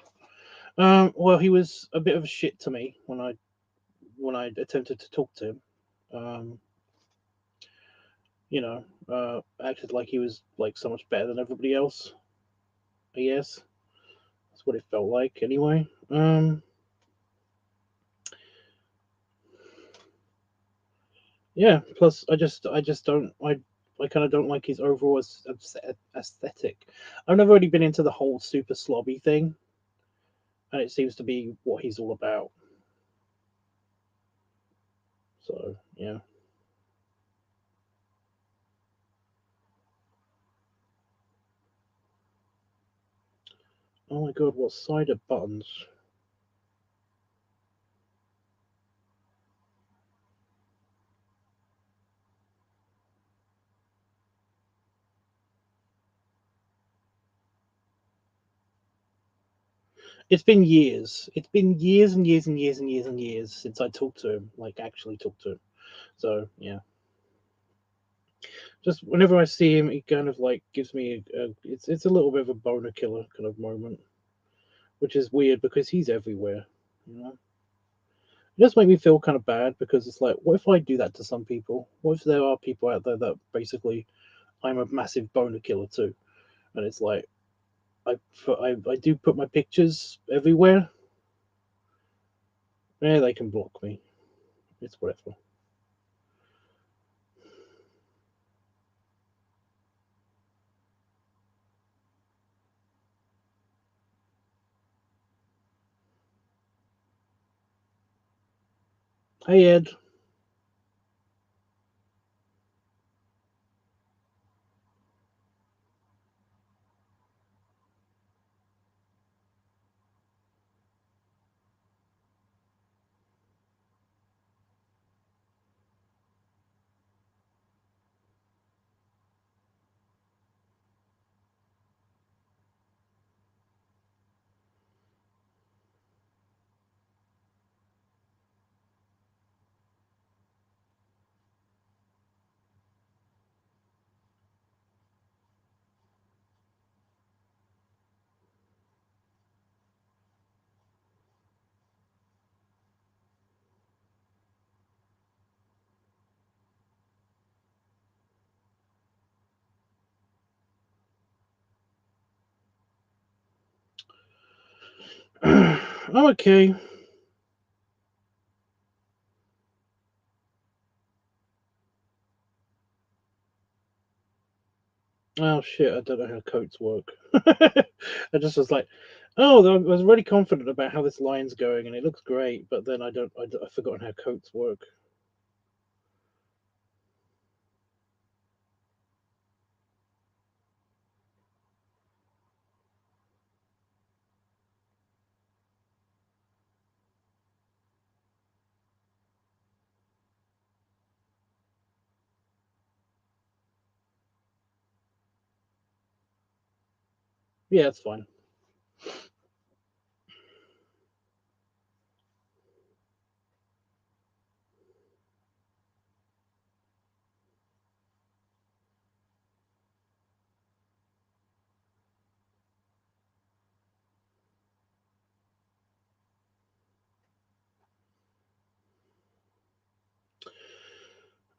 Well, he was a bit of a shit to me when I attempted to talk to him. Um, acted like he was like so much better than everybody else. I guess that's what it felt like anyway. Yeah. Plus, I just don't. I kind of don't like his overall aesthetic. I've never really been into the whole super slobby thing, and it seems to be what he's all about. So yeah. Oh my god, what side are buttons? It's been years. It's been years and years and years and years and years since I talked to him, like actually talked to him. So yeah, just whenever I see him, he kind of like gives me it's a little bit of a boner killer kind of moment, which is weird because he's everywhere. You know, it just make me feel kind of bad because it's like, what if I do that to some people? What if there are people out there that basically I'm a massive boner killer too? And it's like I do put my pictures everywhere. Yeah, they can block me. It's whatever. Hey Ed. I'm okay. Oh shit! I don't know how coats work. I just was like, oh, I was really confident about how this line's going, and it looks great. But then I've forgotten how coats work. Yeah, it's fine.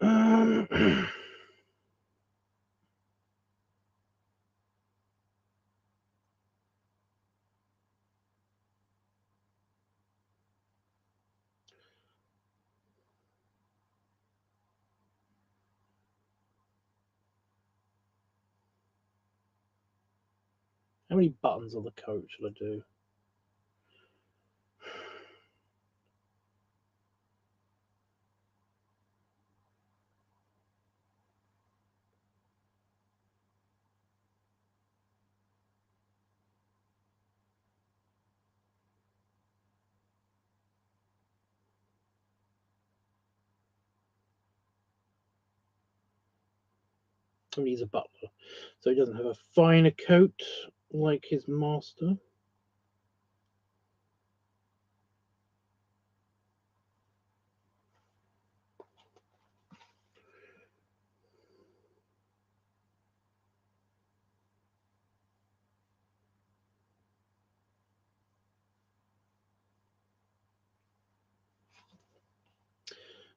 Um, how many buttons on the coat should I do? I mean, he's a butler, so he doesn't have a finer coat like his master.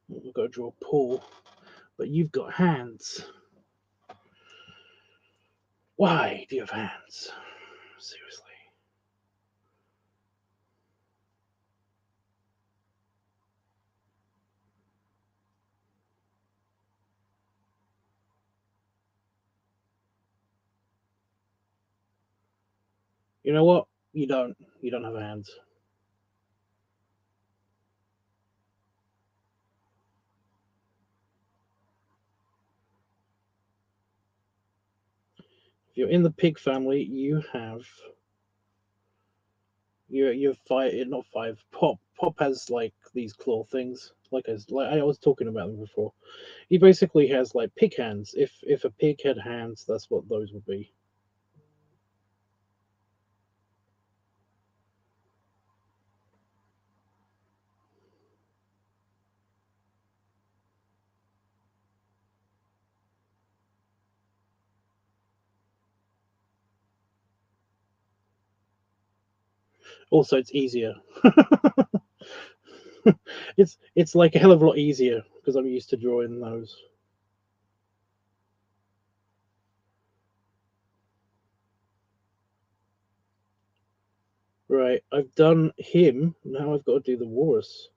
We've got to draw Paul, but you've got hands. Why do you have hands? Seriously. You know what? You don't. You don't have hands. If you're in the pig family, you have. You're five. Not five. Pop has like these claw things. Like I was talking about them before. He basically has like pig hands. If a pig had hands, that's what those would be. Also, it's easier. It's like a hell of a lot easier because I'm used to drawing those. Right, I've done him. Now I've got to do the walrus.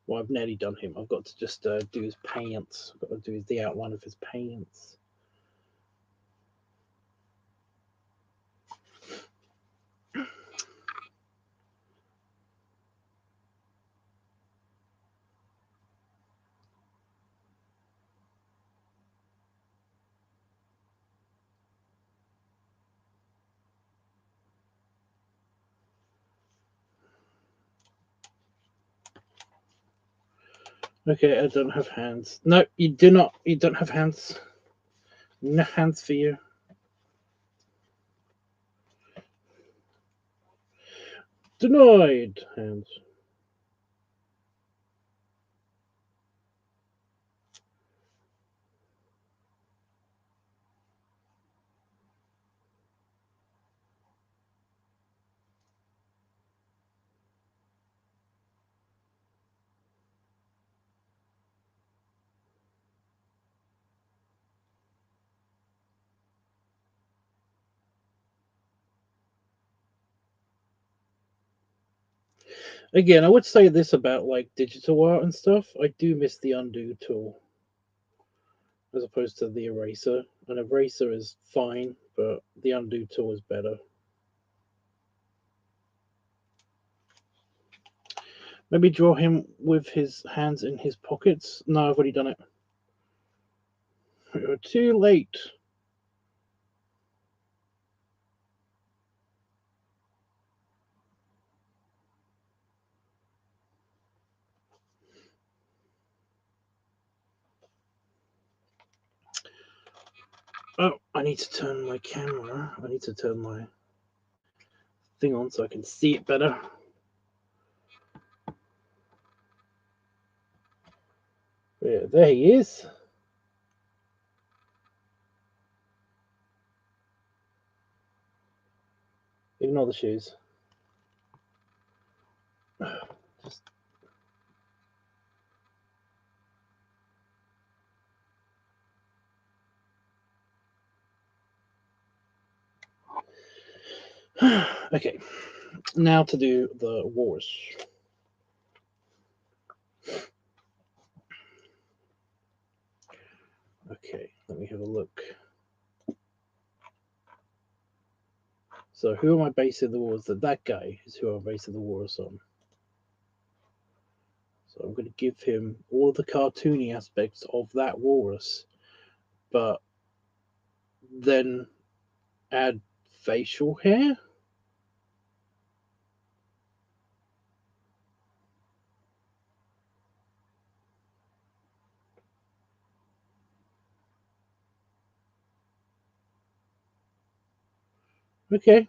Well, I've nearly done him. I've got to just do his pants. I've got to do the outline of his pants. Okay, I don't have hands. No, you do not. You don't have hands. No hands for you. Denied hands. Again, I would say this about like digital art and stuff. I do miss the undo tool as opposed to the eraser. An eraser is fine, but the undo tool is better. Maybe draw him with his hands in his pockets. No, I've already done it. You're too late. Oh, I need to turn my camera. I need to turn my thing on so I can see it better. Yeah, there he is. Ignore the shoes. Just... Okay, now to do the wars. Okay, let me have a look. So who am I basing the wars? That guy is who I'm basing the wars on. So I'm going to give him all the cartoony aspects of that walrus, but then add facial hair. Okay.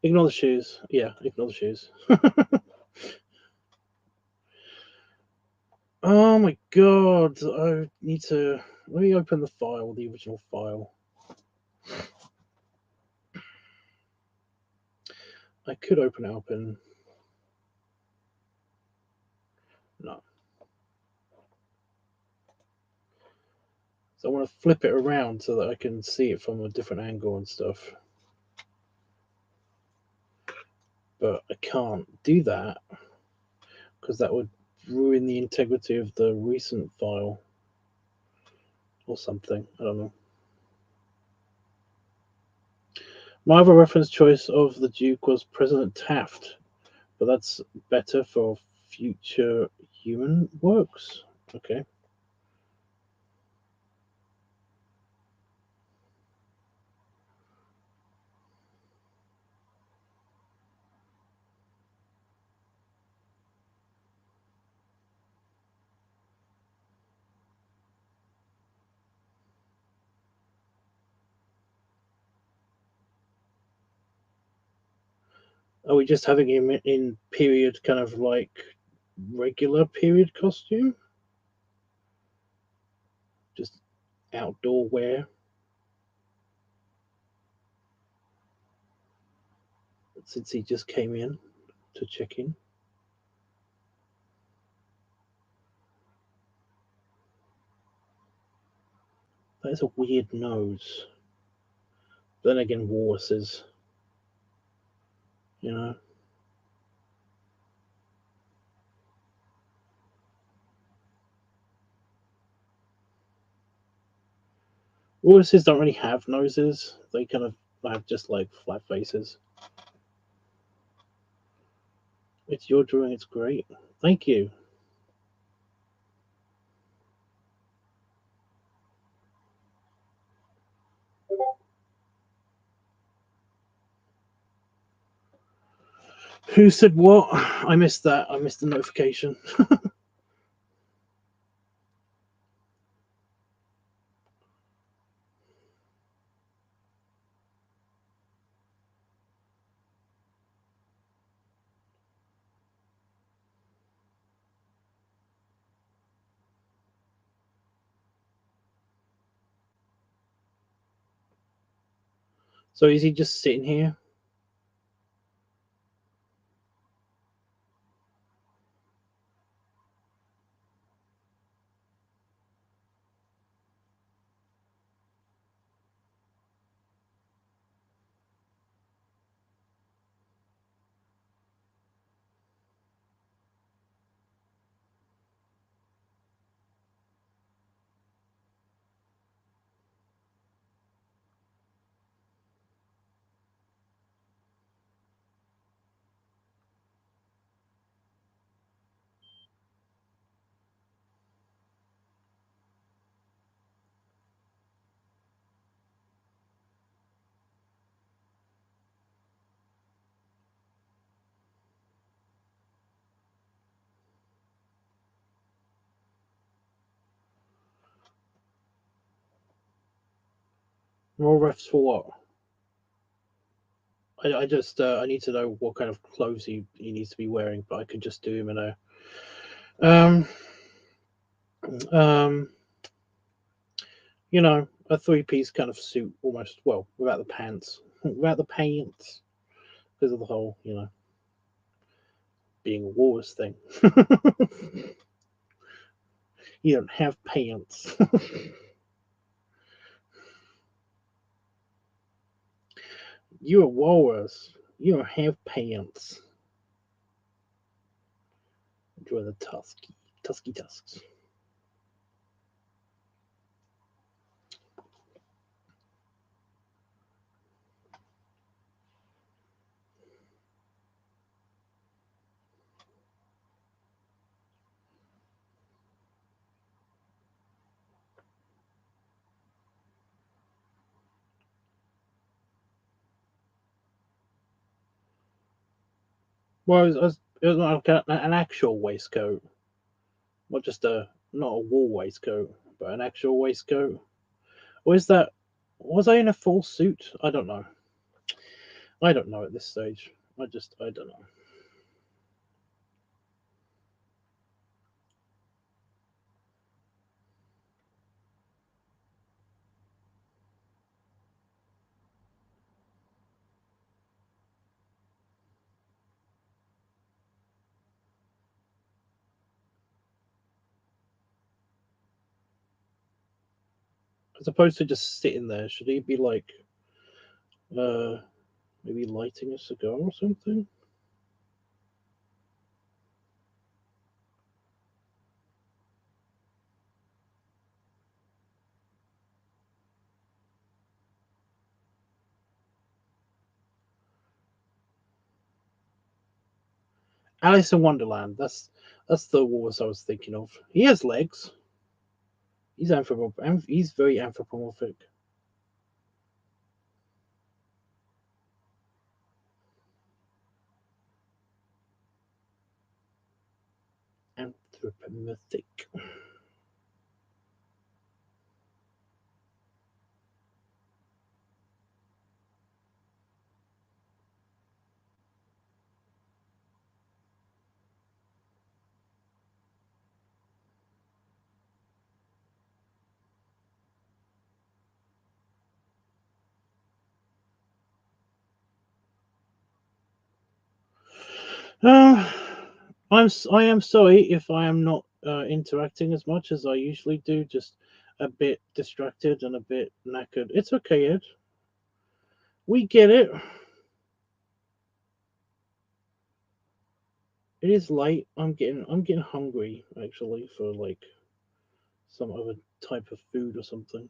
Ignore the shoes. Yeah, ignore the shoes. Oh my god. I need to. Let me open the file, the original file. I could open it up and no. So I want to flip it around so that I can see it from a different angle and stuff. But I can't do that because that would ruin the integrity of the recent file or something. I don't know. My other reference choice of the Duke was President Taft, but that's better for future human works. Okay. Are we just having him in period, kind of like regular period costume? Just outdoor wear? Since he just came in to check in. That is a weird nose. Then again, walruses, you know. Walruses don't really have noses. They kind of have just like flat faces. It's your drawing. It's great. Thank you. Who said what? I missed that. I missed the notification. So is he just sitting here? More refs for what? I just I need to know what kind of clothes he needs to be wearing, but I could just do him in a um um a three-piece kind of suit almost. Well, without the pants, without the pants because of the whole being a walrus thing. You don't have pants. You're a walrus. You don't have pants. Enjoy the tusky tusks. Well, it was like an actual waistcoat, not just not a wool waistcoat, but an actual waistcoat. Or is that? Was I in a full suit? I don't know. I don't know at this stage. I don't know. as opposed to just sitting there? Should he be like, maybe lighting a cigar or something? Alice in Wonderland. That's the walrus I was thinking of. He has legs. He's very anthropomorphic. Anthropomorphic. Uh, I am sorry if I am not interacting as much as I usually do. Just a bit distracted and a bit knackered. It's okay, Ed. We get it. It is late. I'm getting hungry actually for like some other type of food or something.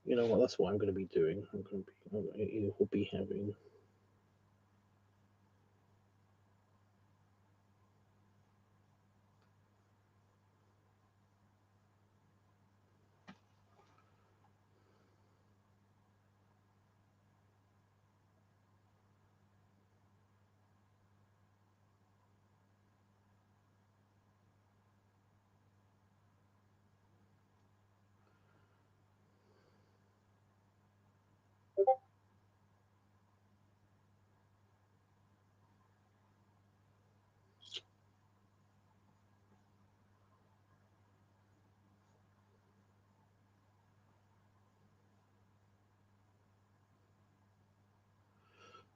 You know what? That's what I'm going to be doing. We'll be having.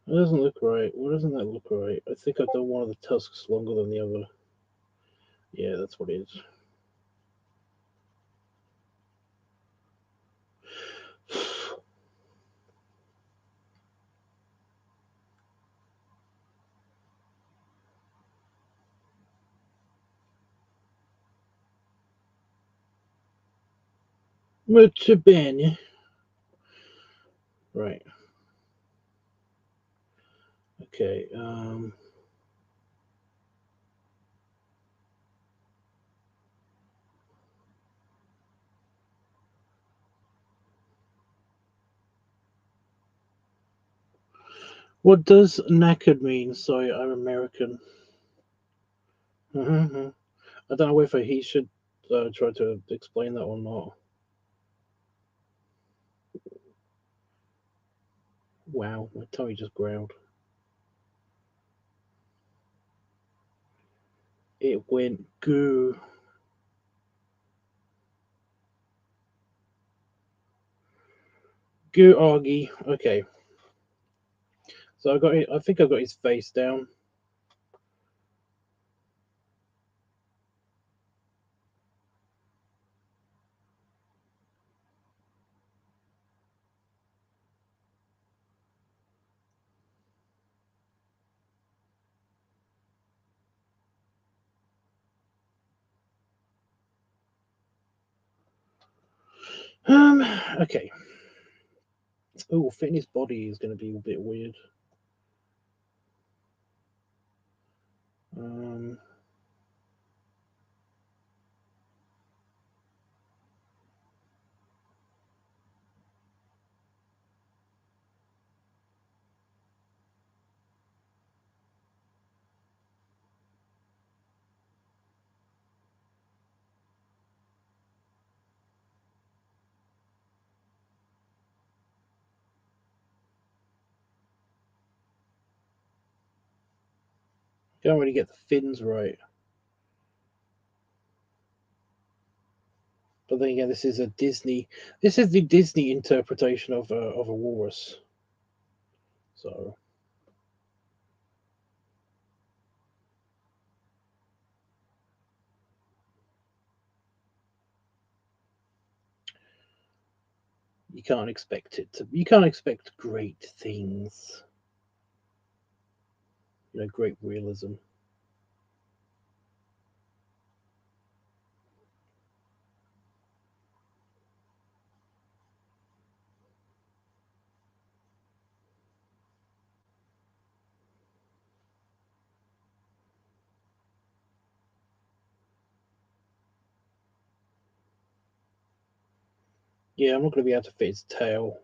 That doesn't look right. Why doesn't that look right? I think I've done one of the tusks longer than the other. Yeah, that's what it is. Molto bene. Right. Okay. What does knackered mean? Sorry, I'm American. I don't know whether he should try to explain that or not. Wow, my tummy just growled. It went goo. Goo Augie. Okay. So I think I got his face down. Um. Okay. Oh, fitting his body is going to be a bit weird. Um. Can't really get the fins right. But then again, this is a Disney. This is the Disney interpretation of a walrus. So you can't expect it to. You can't expect great things. You know, great realism. Yeah, I'm not going to be able to fit his tail.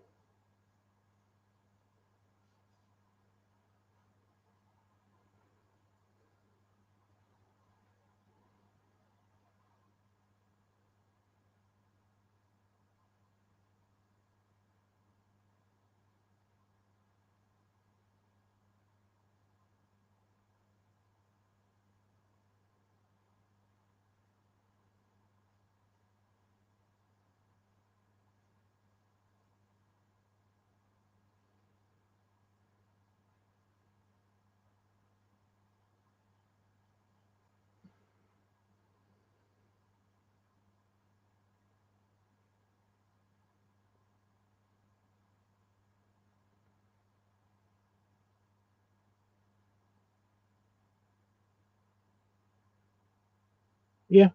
Yeah.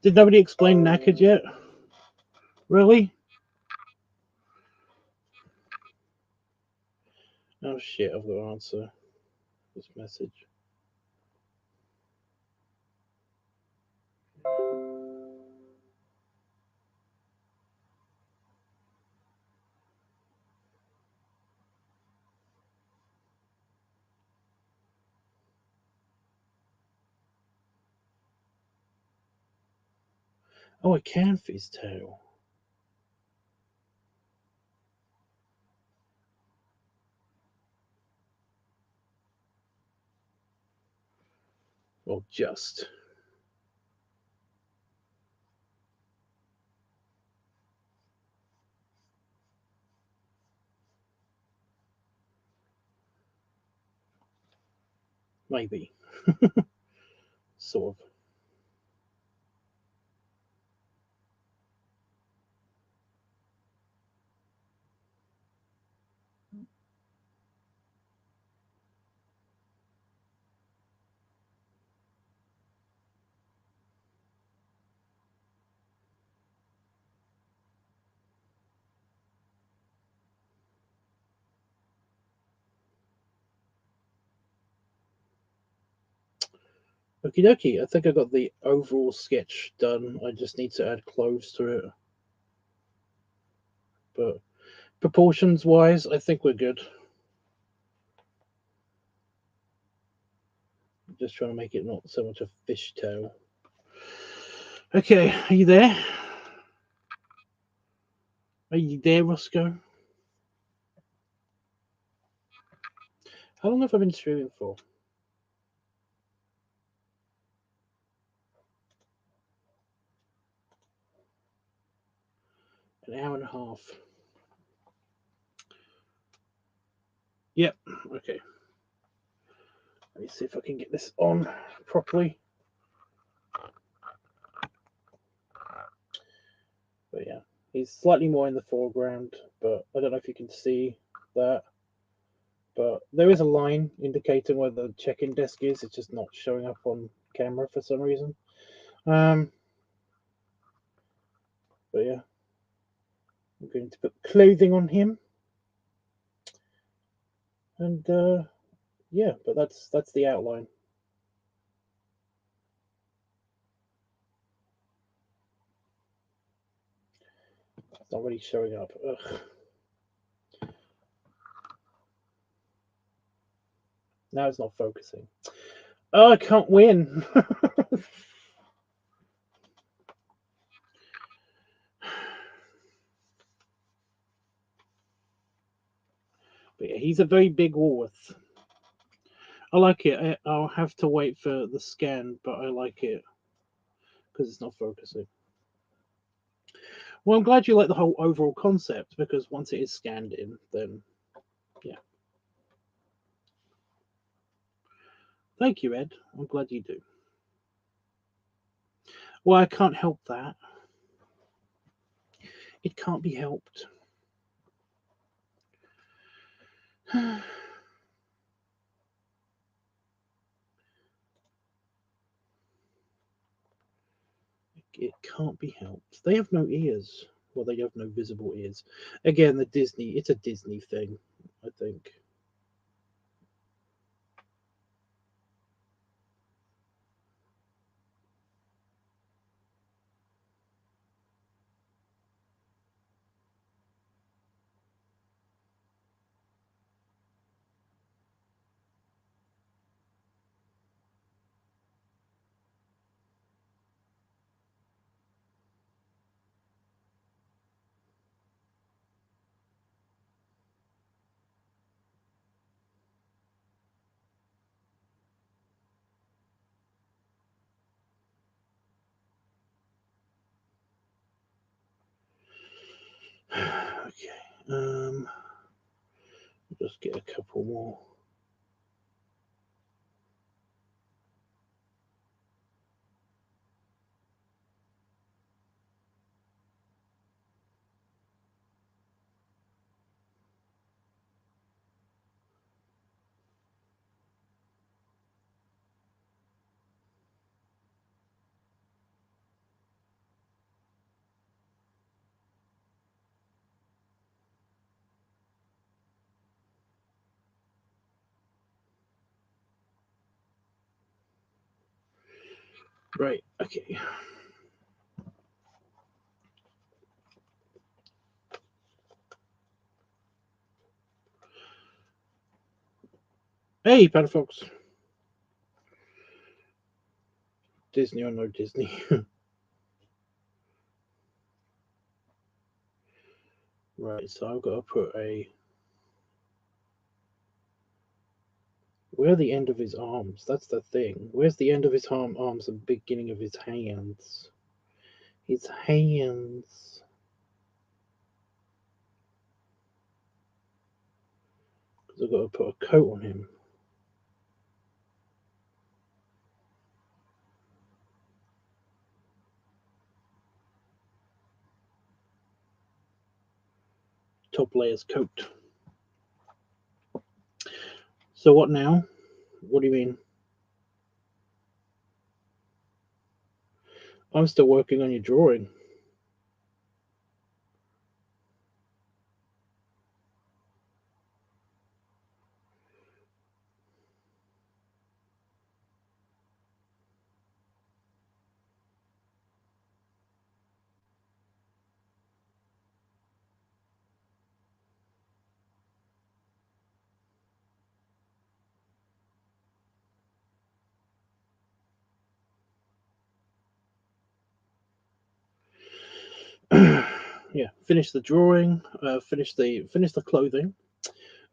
Did nobody explain knackered yet? Really? Oh shit, I've got to answer this message. Oh, I can fit his tail. Or just. Maybe. Sort of. Okie dokie, I think I got the overall sketch done. I just need to add clothes to it. But proportions wise, I think we're good. Just trying to make it not so much a fishtail. Okay, are you there? Are you there, Roscoe? How long have I been streaming for? An hour and a half. Yep, okay. Let me see if I can get this on properly. But yeah, he's slightly more in the foreground, but I don't know if you can see that. But there is a line indicating where the check-in desk is. It's just not showing up on camera for some reason. But yeah, I'm going to put clothing on him, and yeah, but that's the outline. It's not really showing up. Ugh. Now it's not focusing. Oh, I can't win. But yeah, he's a very big Woolworth. I like it. I'll have to wait for the scan, but I like it because it's not focusing. Well, I'm glad you like the whole overall concept, because once it is scanned in, then yeah. Thank you, Ed. I'm glad you do. Well, I can't help that. It can't be helped. It can't be helped. They have no ears. Well, they have no visible ears. Again, it's a Disney thing, I think. Okay. Just get a couple more. Right. Okay. Hey, Panafox. Disney or no Disney? Right. So I've got to put a. Where are the end of his arms? That's the thing. Where's the end of his arms and beginning of his hands? His hands. Because I've got to put a coat on him. Top layer's coat. So what now? What do you mean? I'm still working on your drawing. Yeah, finish the drawing, finish the clothing,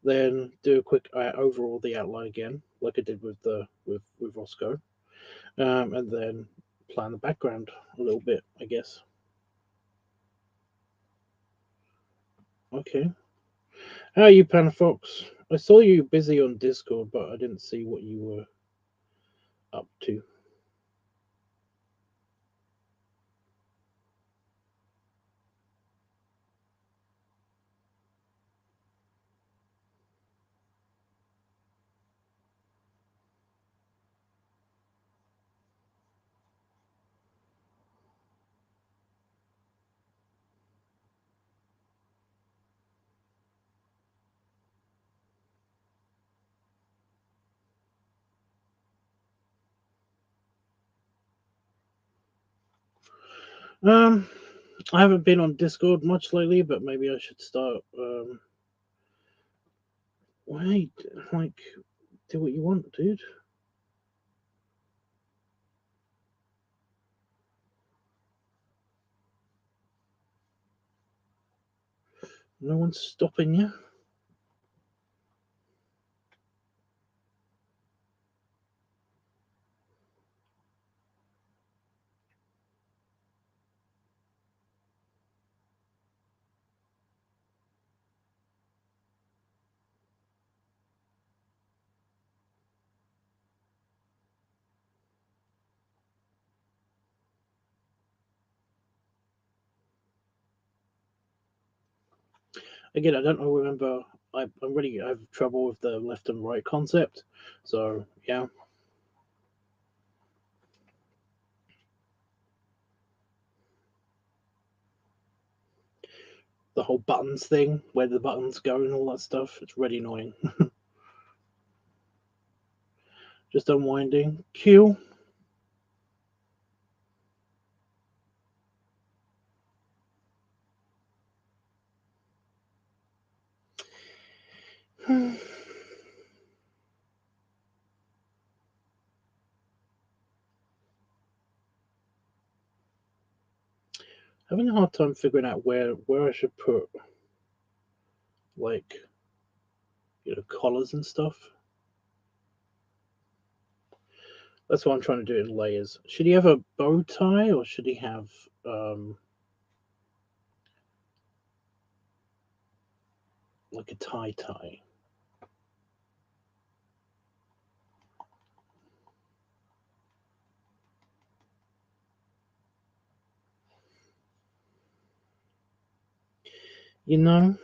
then do a quick overall the outline again, like I did with Roscoe, and then plan the background a little bit, I guess. Okay. How are you, Panafox? I saw you busy on Discord, but I didn't see what you were up to. Um, I haven't been on Discord much lately, but maybe I should start. Wait, like, do what you want, dude. No one's stopping you. Again, I don't remember. I have trouble with the left and right concept. So yeah, the whole buttons thing, where the buttons go and all that stuff. It's really annoying. Just unwinding. Q. Having a hard time figuring out where I should put, like, collars and stuff. That's what I'm trying to do in layers. Should he have a bow tie or should he have like a tie? You know?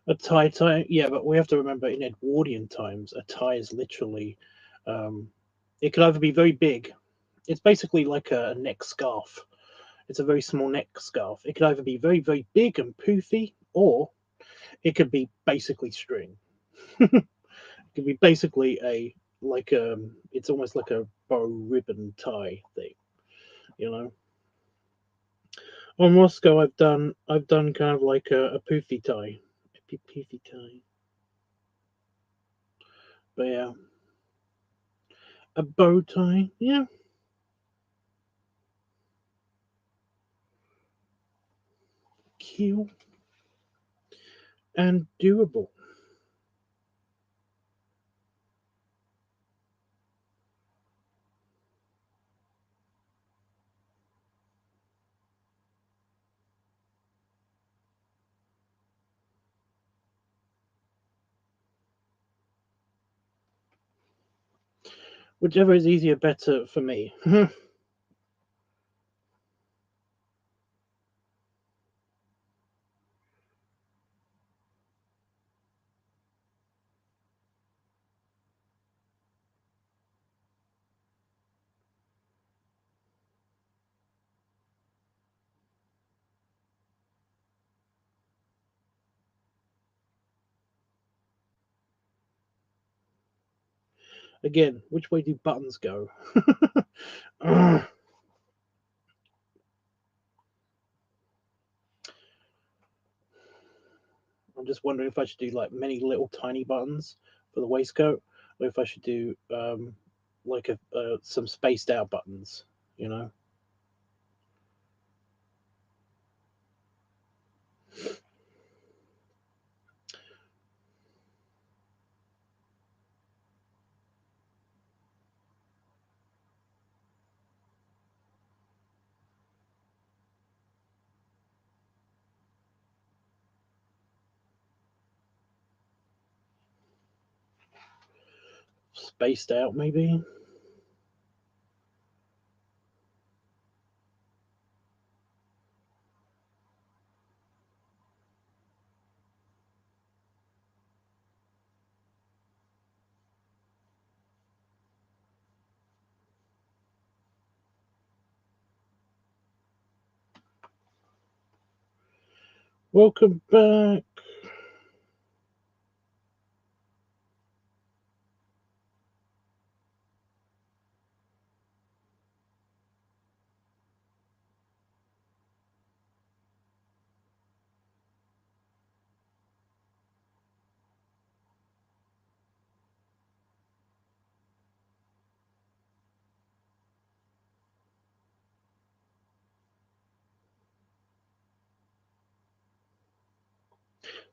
A tie, yeah, but we have to remember in Edwardian times, a tie is literally, um, it could either be very big. It's basically like a neck scarf. It's a very small neck scarf. It could either be very, very big and poofy, or it could be basically string. It could be basically it's almost like a bow ribbon tie thing, you know. On Moscow, I've done kind of like a poofy tie, a poofy tie. But yeah, a bow tie, yeah, cute and durable. Whichever is easier, better for me. Again, which way do buttons go? I'm just wondering if I should do like many little tiny buttons for the waistcoat, or if I should do like some spaced out buttons. You know, spaced out maybe. Welcome back.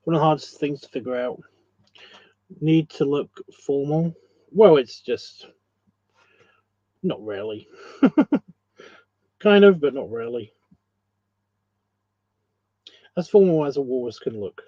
One of the hardest things to figure out. Need to look formal. Well, it's just not really. Kind of, but not really. as formal as a walrus can look.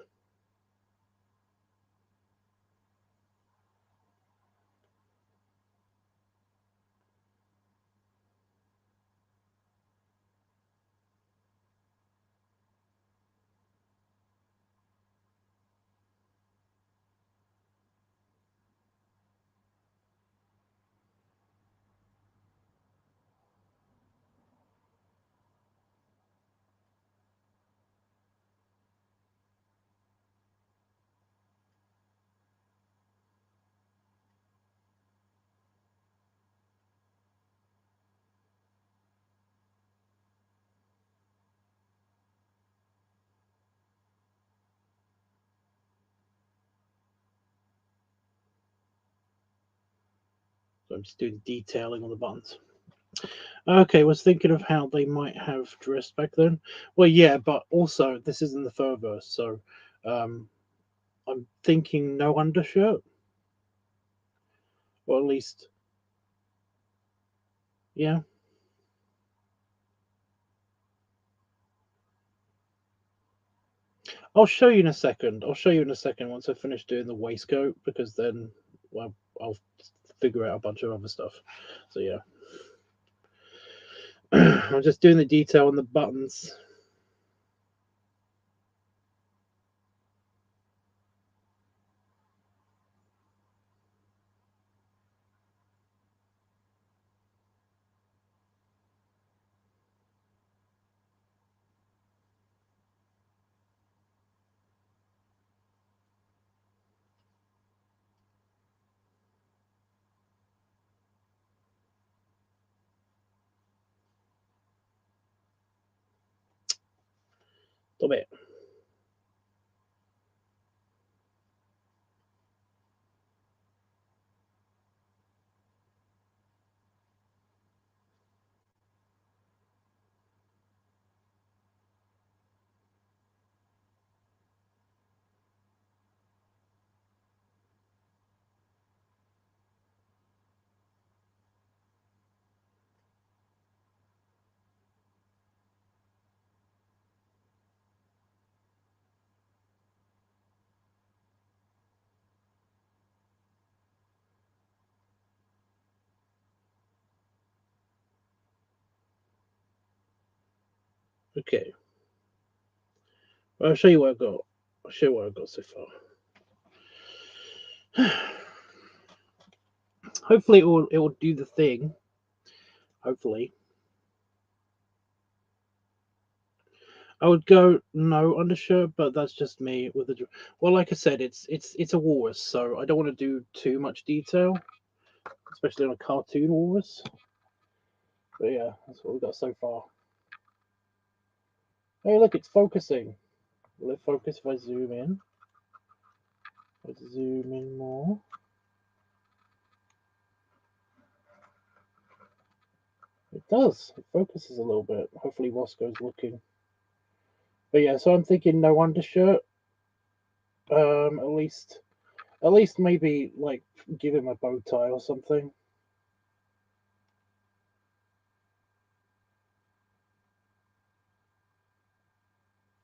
So I'm just doing detailing on the buttons. Okay, was thinking of how they might have dressed back then. Well, yeah, but also this is in the fur verse, so um, I'm thinking no undershirt, or at least, yeah. I'll show you in a second. I'll show you in a second once I finish doing the waistcoat, because then, well, I'll figure out a bunch of other stuff. So yeah, I'm just doing the detail on the buttons. Stop it. Okay. Well, I'll show you what I've got. I'll show you what I've got so far. Hopefully, it will do the thing. Hopefully, I would go no undershirt, but that's just me with the. Well, like I said, it's a walrus, so I don't want to do too much detail, especially on a cartoon walrus. But yeah, that's what we've got so far. Hey, look, it's focusing. Will it focus if I zoom in? Let's zoom in more. It does. It focuses a little bit. Hopefully, Wasco's looking. But yeah, so I'm thinking no undershirt. At least maybe like give him a bow tie or something.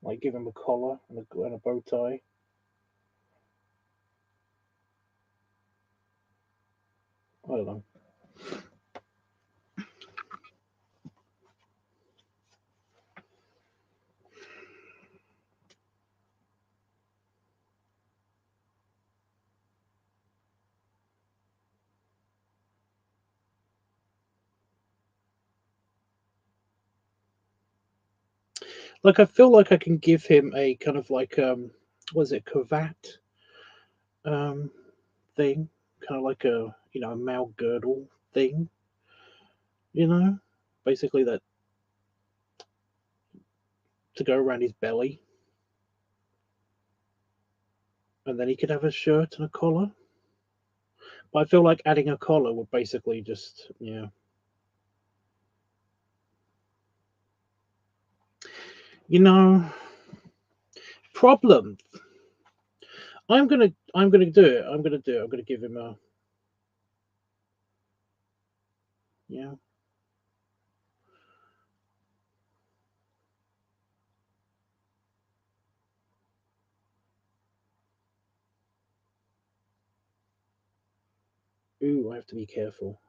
Like give him a collar and a bow tie. I don't know. Like I feel like I can give him a kind of like was it cravat um thing, kind of like a male girdle thing, you know, basically that to go around his belly, and then he could have a shirt and a collar. But I feel like adding a collar would basically just you know problem. I'm gonna do it. I'm gonna do it. I'm gonna give him a yeah. Ooh, I have to be careful.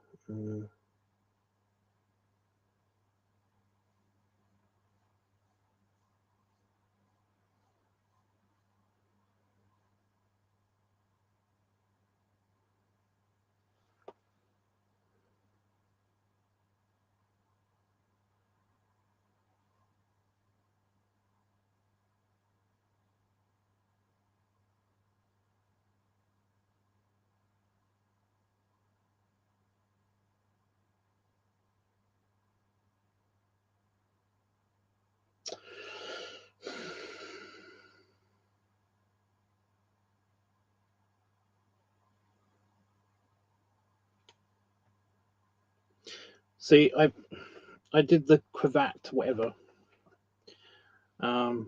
See, I did the cravat, whatever. And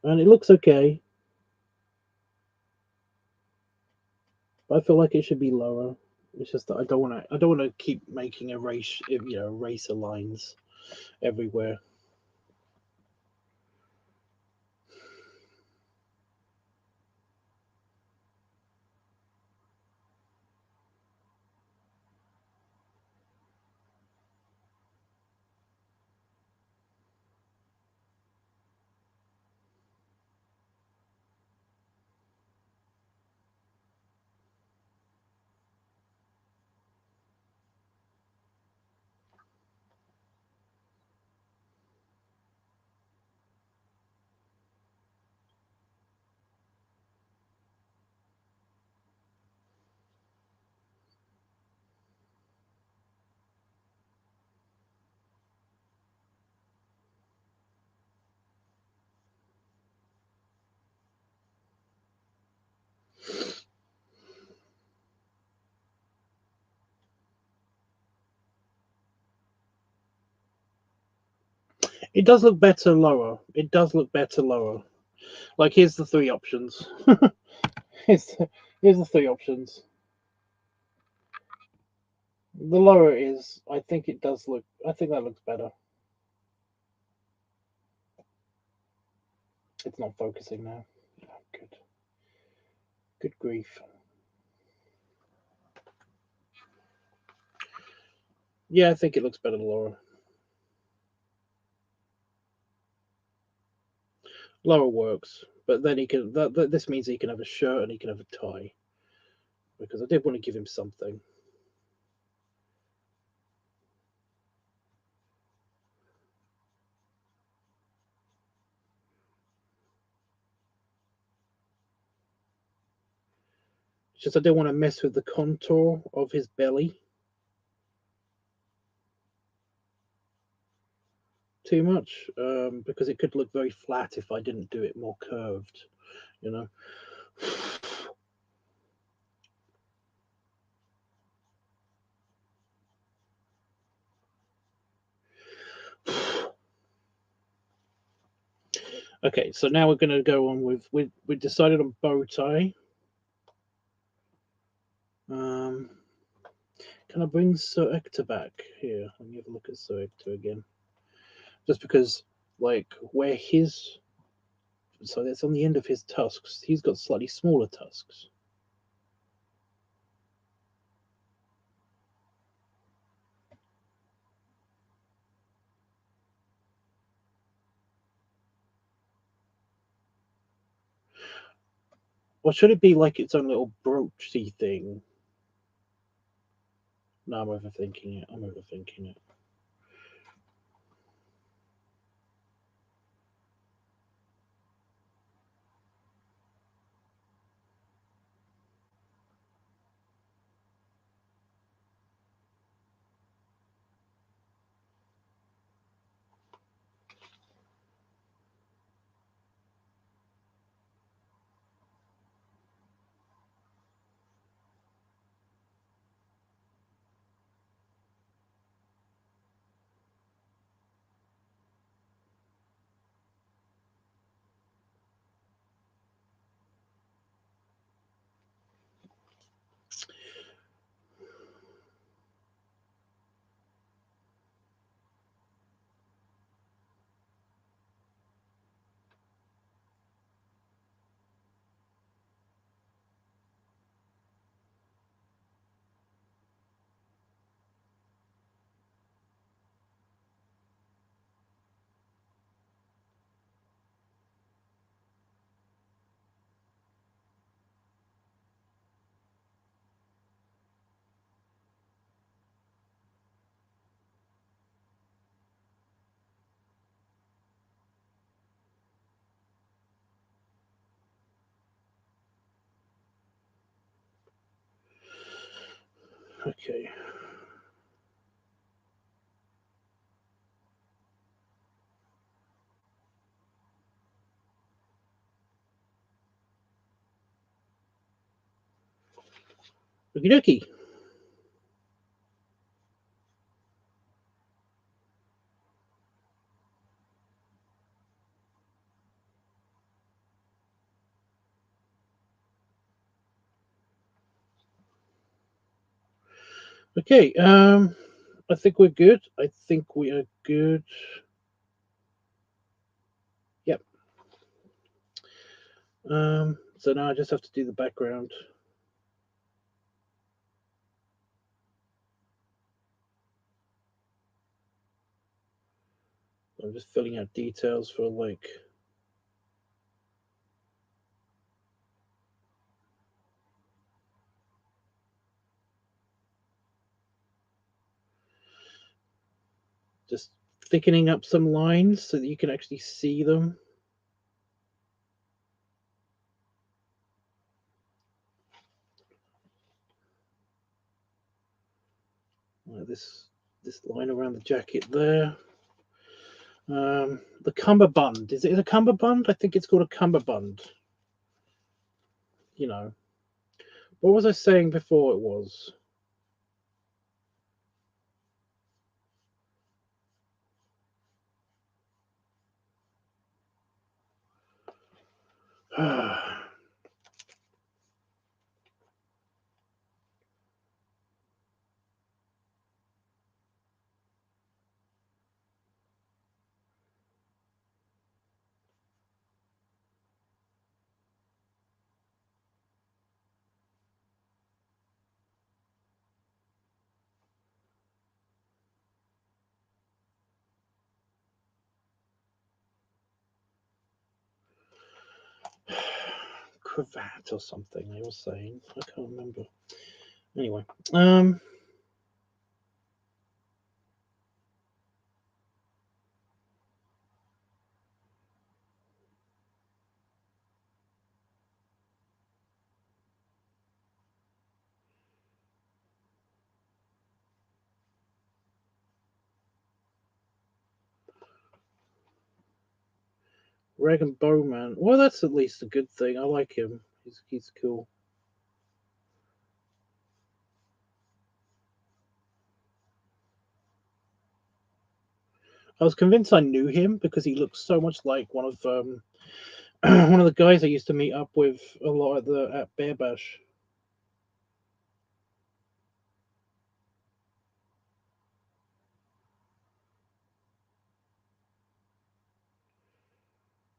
it looks okay, but I feel like it should be lower. It's just that I don't want to. I don't want to keep making eraser lines everywhere. It does look better lower. It does look better lower. Like here's the three options. here's, here's the three options. The lower is, I think it does look. I think that looks better. It's not focusing now. Oh, good. Good grief. Yeah, I think it looks better lower. Lower works, but then he can. This means he can have a shirt and he can have a tie. Because I did want to give him something. It's just I don't want to mess with the contour of his belly too much, because it could look very flat if I didn't do it more curved, you know. Okay, so now we're going to go on with we decided on bow tie. Can I bring Sir Ector back here? Let me have a look at Sir Ector again, just because like where his so that's on the end of his tusks. He's got slightly smaller tusks. Or should it be like its own little broochy thing? No, I'm overthinking it. I'm overthinking it. Okay. Okie dokie. Okay, I think we're good. I think we are good. Yep. So now I just have to do the background. I'm just filling out details for like just thickening up some lines so that you can actually see them. Like this line around the jacket there. The cummerbund. Is it a cummerbund? I think it's called a cummerbund. You know. What was I saying before it was? Cravat or something I was saying. I can't remember. Anyway, Rag and Bowman. Well, that's at least a good thing. I like him. He's cool. I was convinced I knew him because he looks so much like one of one of the guys I used to meet up with a lot at Bear Bash.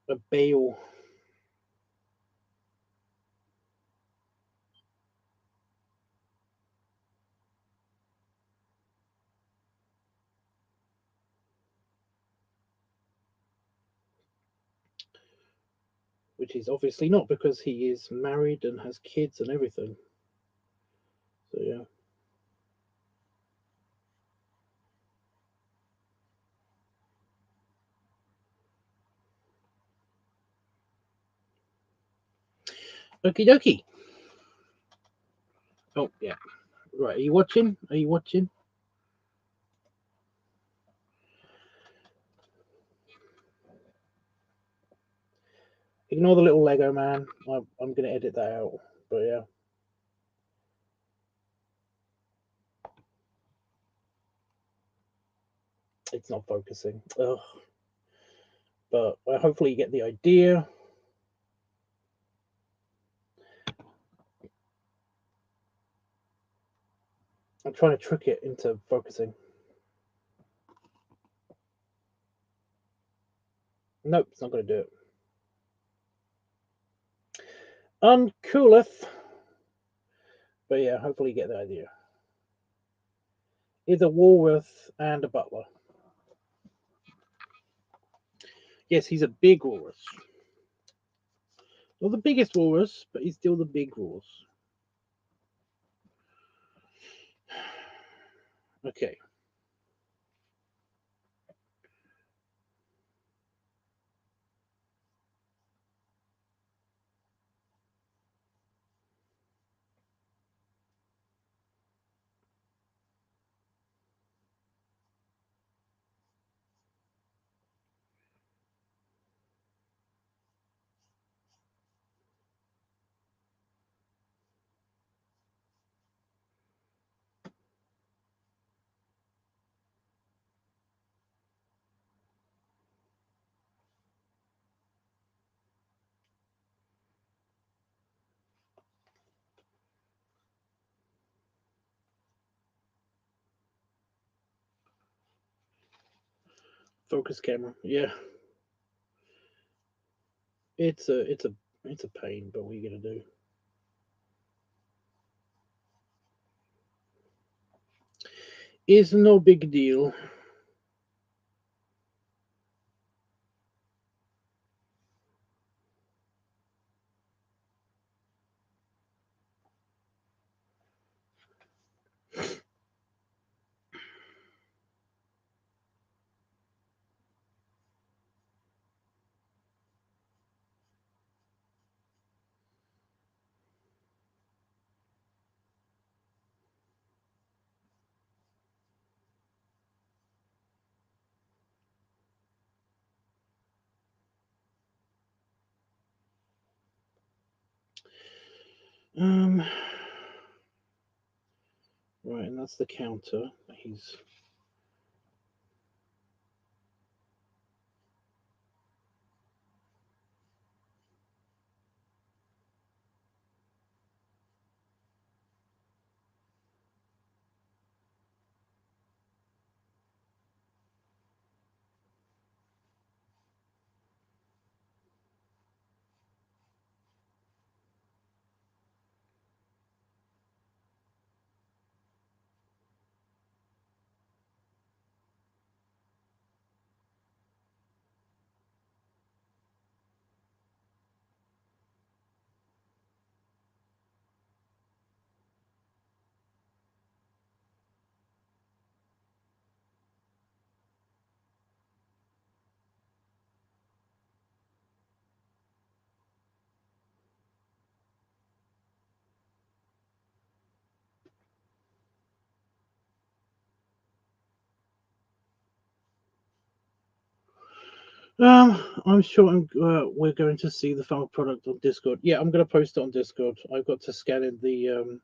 A Bale. Which he's obviously not because he is married and has kids and everything. So yeah. Okie dokie. Oh yeah. Right. Are you watching? Are you watching? Ignore the little Lego man. I'm gonna edit that out. But yeah. It's not focusing. Ugh. But hopefully you get the idea. I'm trying to trick it into focusing. Nope, it's not going to do it. Uncooleth. But yeah, hopefully you get the idea. He's a Walrus and a butler. Yes, he's a big walrus. Not the biggest walrus, but he's still the big walrus. Okay. Focus camera. Yeah, it's a pain, but what are you gonna do? It's no big deal. Um, right, and that's the counter. He's I'm sure we're going to see the final product on Discord. Yeah, I'm going to post it on Discord. I've got to scan in the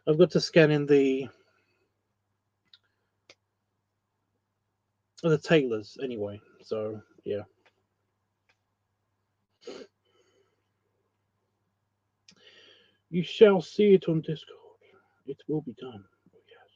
I've got to scan in the tailors anyway. So yeah, you shall see it on Discord. It will be done. Oh, yes.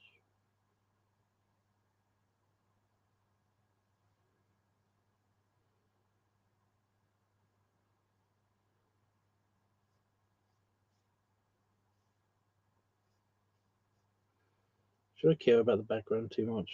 Should I care about the background too much?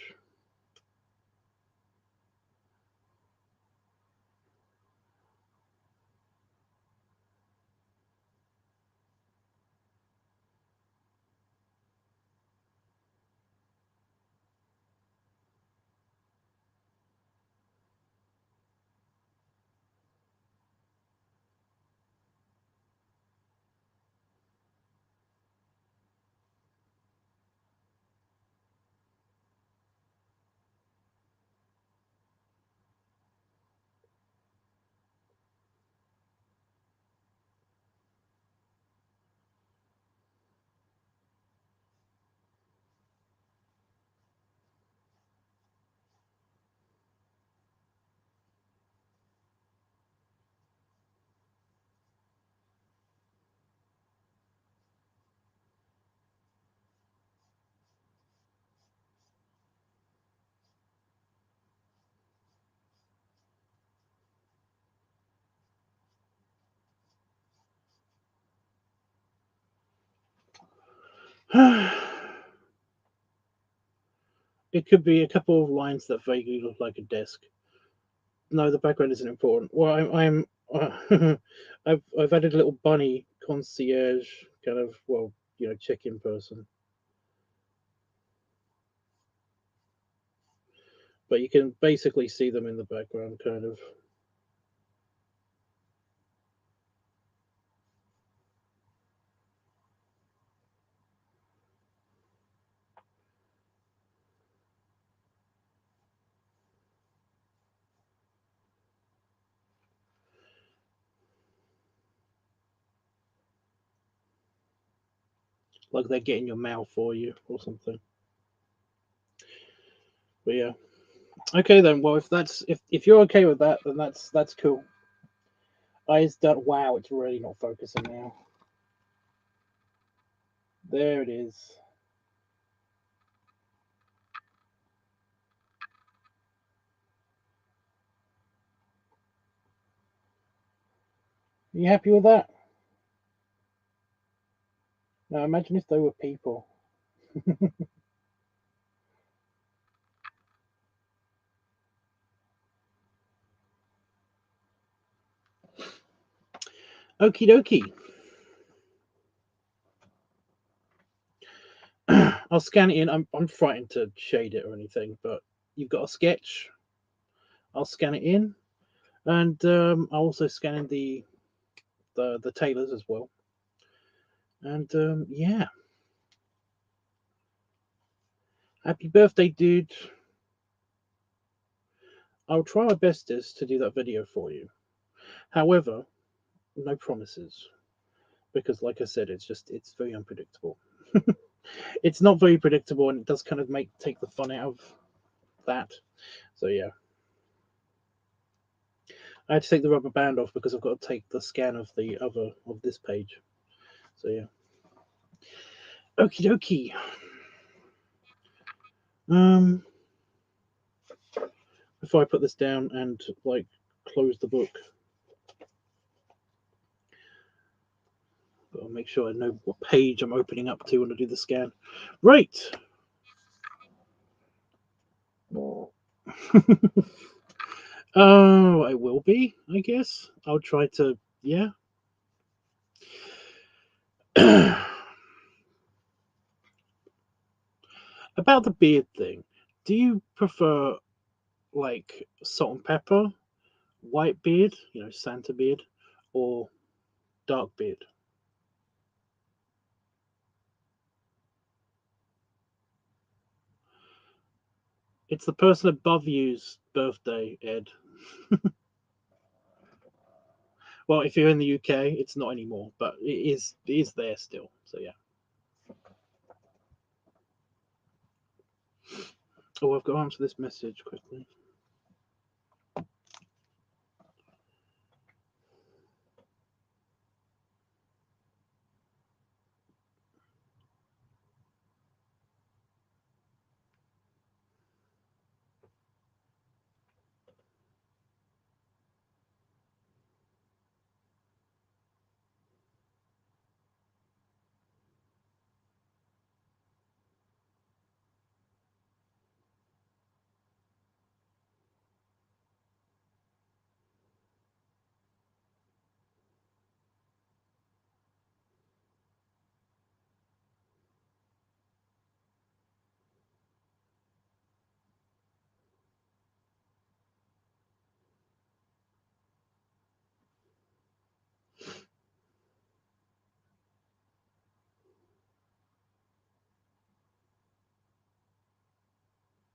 It could be a couple of lines that vaguely look like a desk. No, the background isn't important. Well, I've added a little bunny concierge kind of check-in person, but you can basically see them in the background, kind of like they're getting your mail for you or something. But yeah, okay then. Well, if you're okay with that, then that's cool. Eyes done. Wow, it's really not focusing now. There it is. you happy with that? Now imagine if they were people. Okie dokie. I'll scan it in. I'm frightened to shade it or anything, but you've got a sketch. I'll scan it in, and I'll also scan in the tailors as well. And yeah, happy birthday, dude. I'll try my bestest to do that video for you. However, no promises, because like I said, it's very unpredictable. It's not very predictable, and it does kind of take the fun out of that. So yeah, I had to take the rubber band off because I've got to take the scan of this page. So yeah, okie dokie. Um, before I put this down and like close the book, I'll make sure I know what page I'm opening up to when I do the scan. Right. Oh, I will be, I guess. I'll try to, yeah. About the beard thing, do you prefer like salt and pepper, white beard, Santa beard, or dark beard? It's the person above you's birthday, Ed. Well, if you're in the UK, it's not anymore, but it is there still. So yeah. Oh, I've got to answer this message quickly.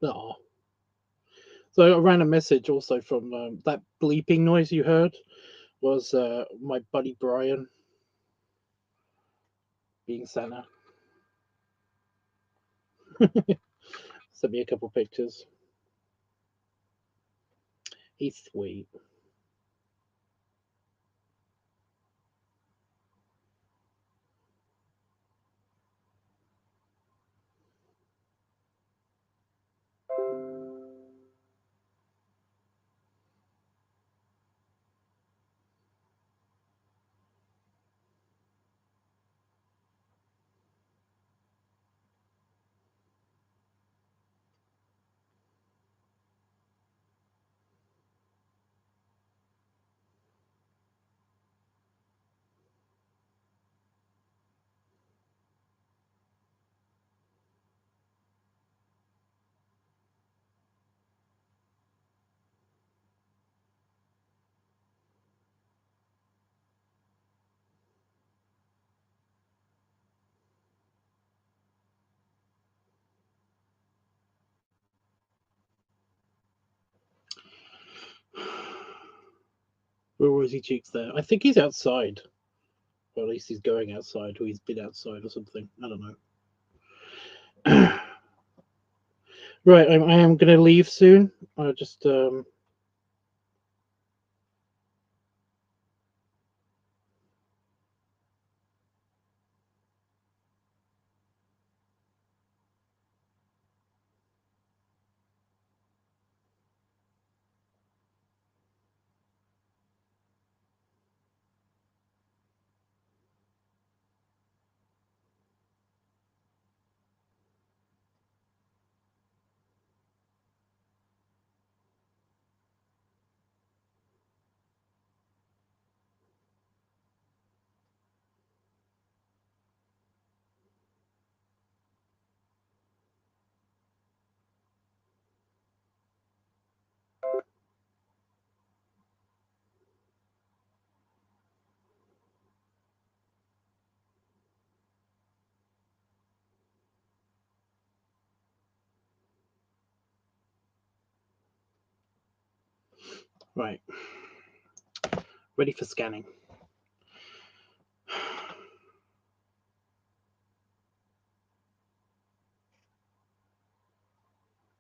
Oh. So I ran a message also from that bleeping noise you heard was my buddy Brian being Santa. Sent me a couple pictures. He's sweet. Where was he cheeks there? I think he's outside. Or at least he's going outside, or he's been outside or something. I don't know. Right, I am going to leave soon. I just Right. Ready for scanning.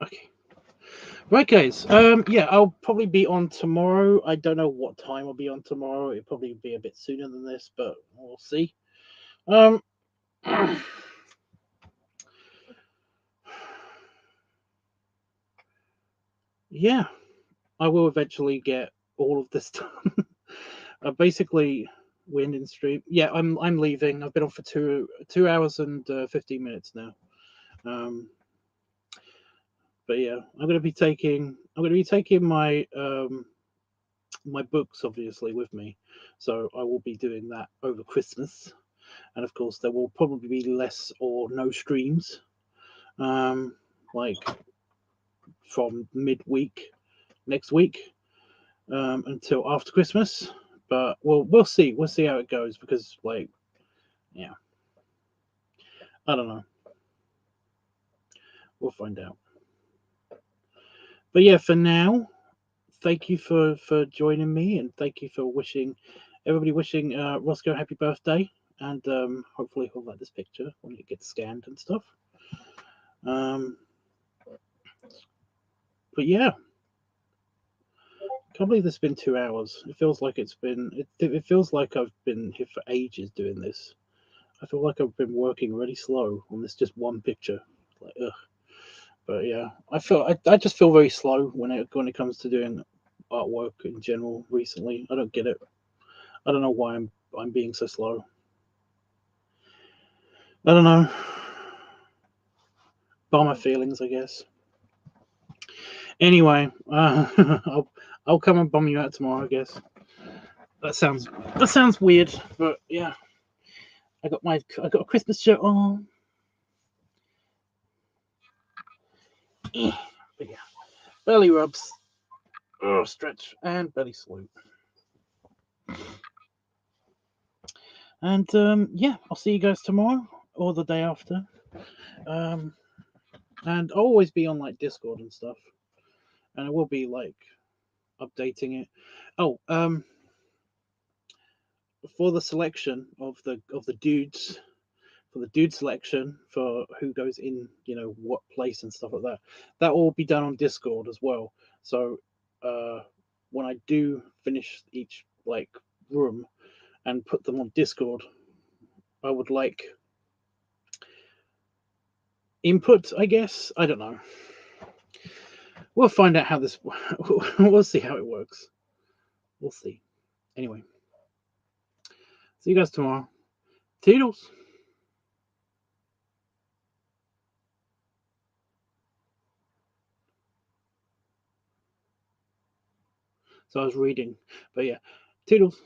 Okay. Right, guys. Yeah, I'll probably be on tomorrow. I don't know what time I'll be on tomorrow. It'll probably be a bit sooner than this, but we'll see. Yeah, I will eventually get all of this done. Basically, wind in stream. Yeah, I'm leaving. I've been on for 2 hours and 15 minutes now. But yeah, I'm gonna be taking my books obviously with me, so I will be doing that over Christmas, and of course there will probably be less or no streams, um, like from midweek next week, until after Christmas. But we'll see how it goes because like yeah, I don't know, we'll find out. But yeah, for now, thank you for joining me, and thank you for wishing Roscoe happy birthday, and hopefully he'll like this picture when it gets scanned and stuff. Um, but yeah, can't believe it's been 2 hours. It feels like it feels like I've been here for ages doing this. I feel like I've been working really slow on this just one picture. Like ugh. But yeah, I just feel very slow when it comes to doing artwork in general recently. I don't get it. I don't know why I'm being so slow. I don't know. Bar my feelings, I guess. Anyway, I'll come and bum you out tomorrow. I guess that sounds weird, but yeah, I got a Christmas shirt on. But yeah, belly rubs, stretch, and belly salute. And yeah, I'll see you guys tomorrow or the day after. Um, and I'll always be on like Discord and stuff, and I will be like updating it. Oh, for the selection of the dudes, for the dude selection for who goes in, what place and stuff like that. That will be done on Discord as well. So when I do finish each like room and put them on Discord, I would like input. I guess I don't know. We'll find out how this. We'll see how it works. We'll see. Anyway, see you guys tomorrow. Toodles. So I was reading, but yeah, toodles.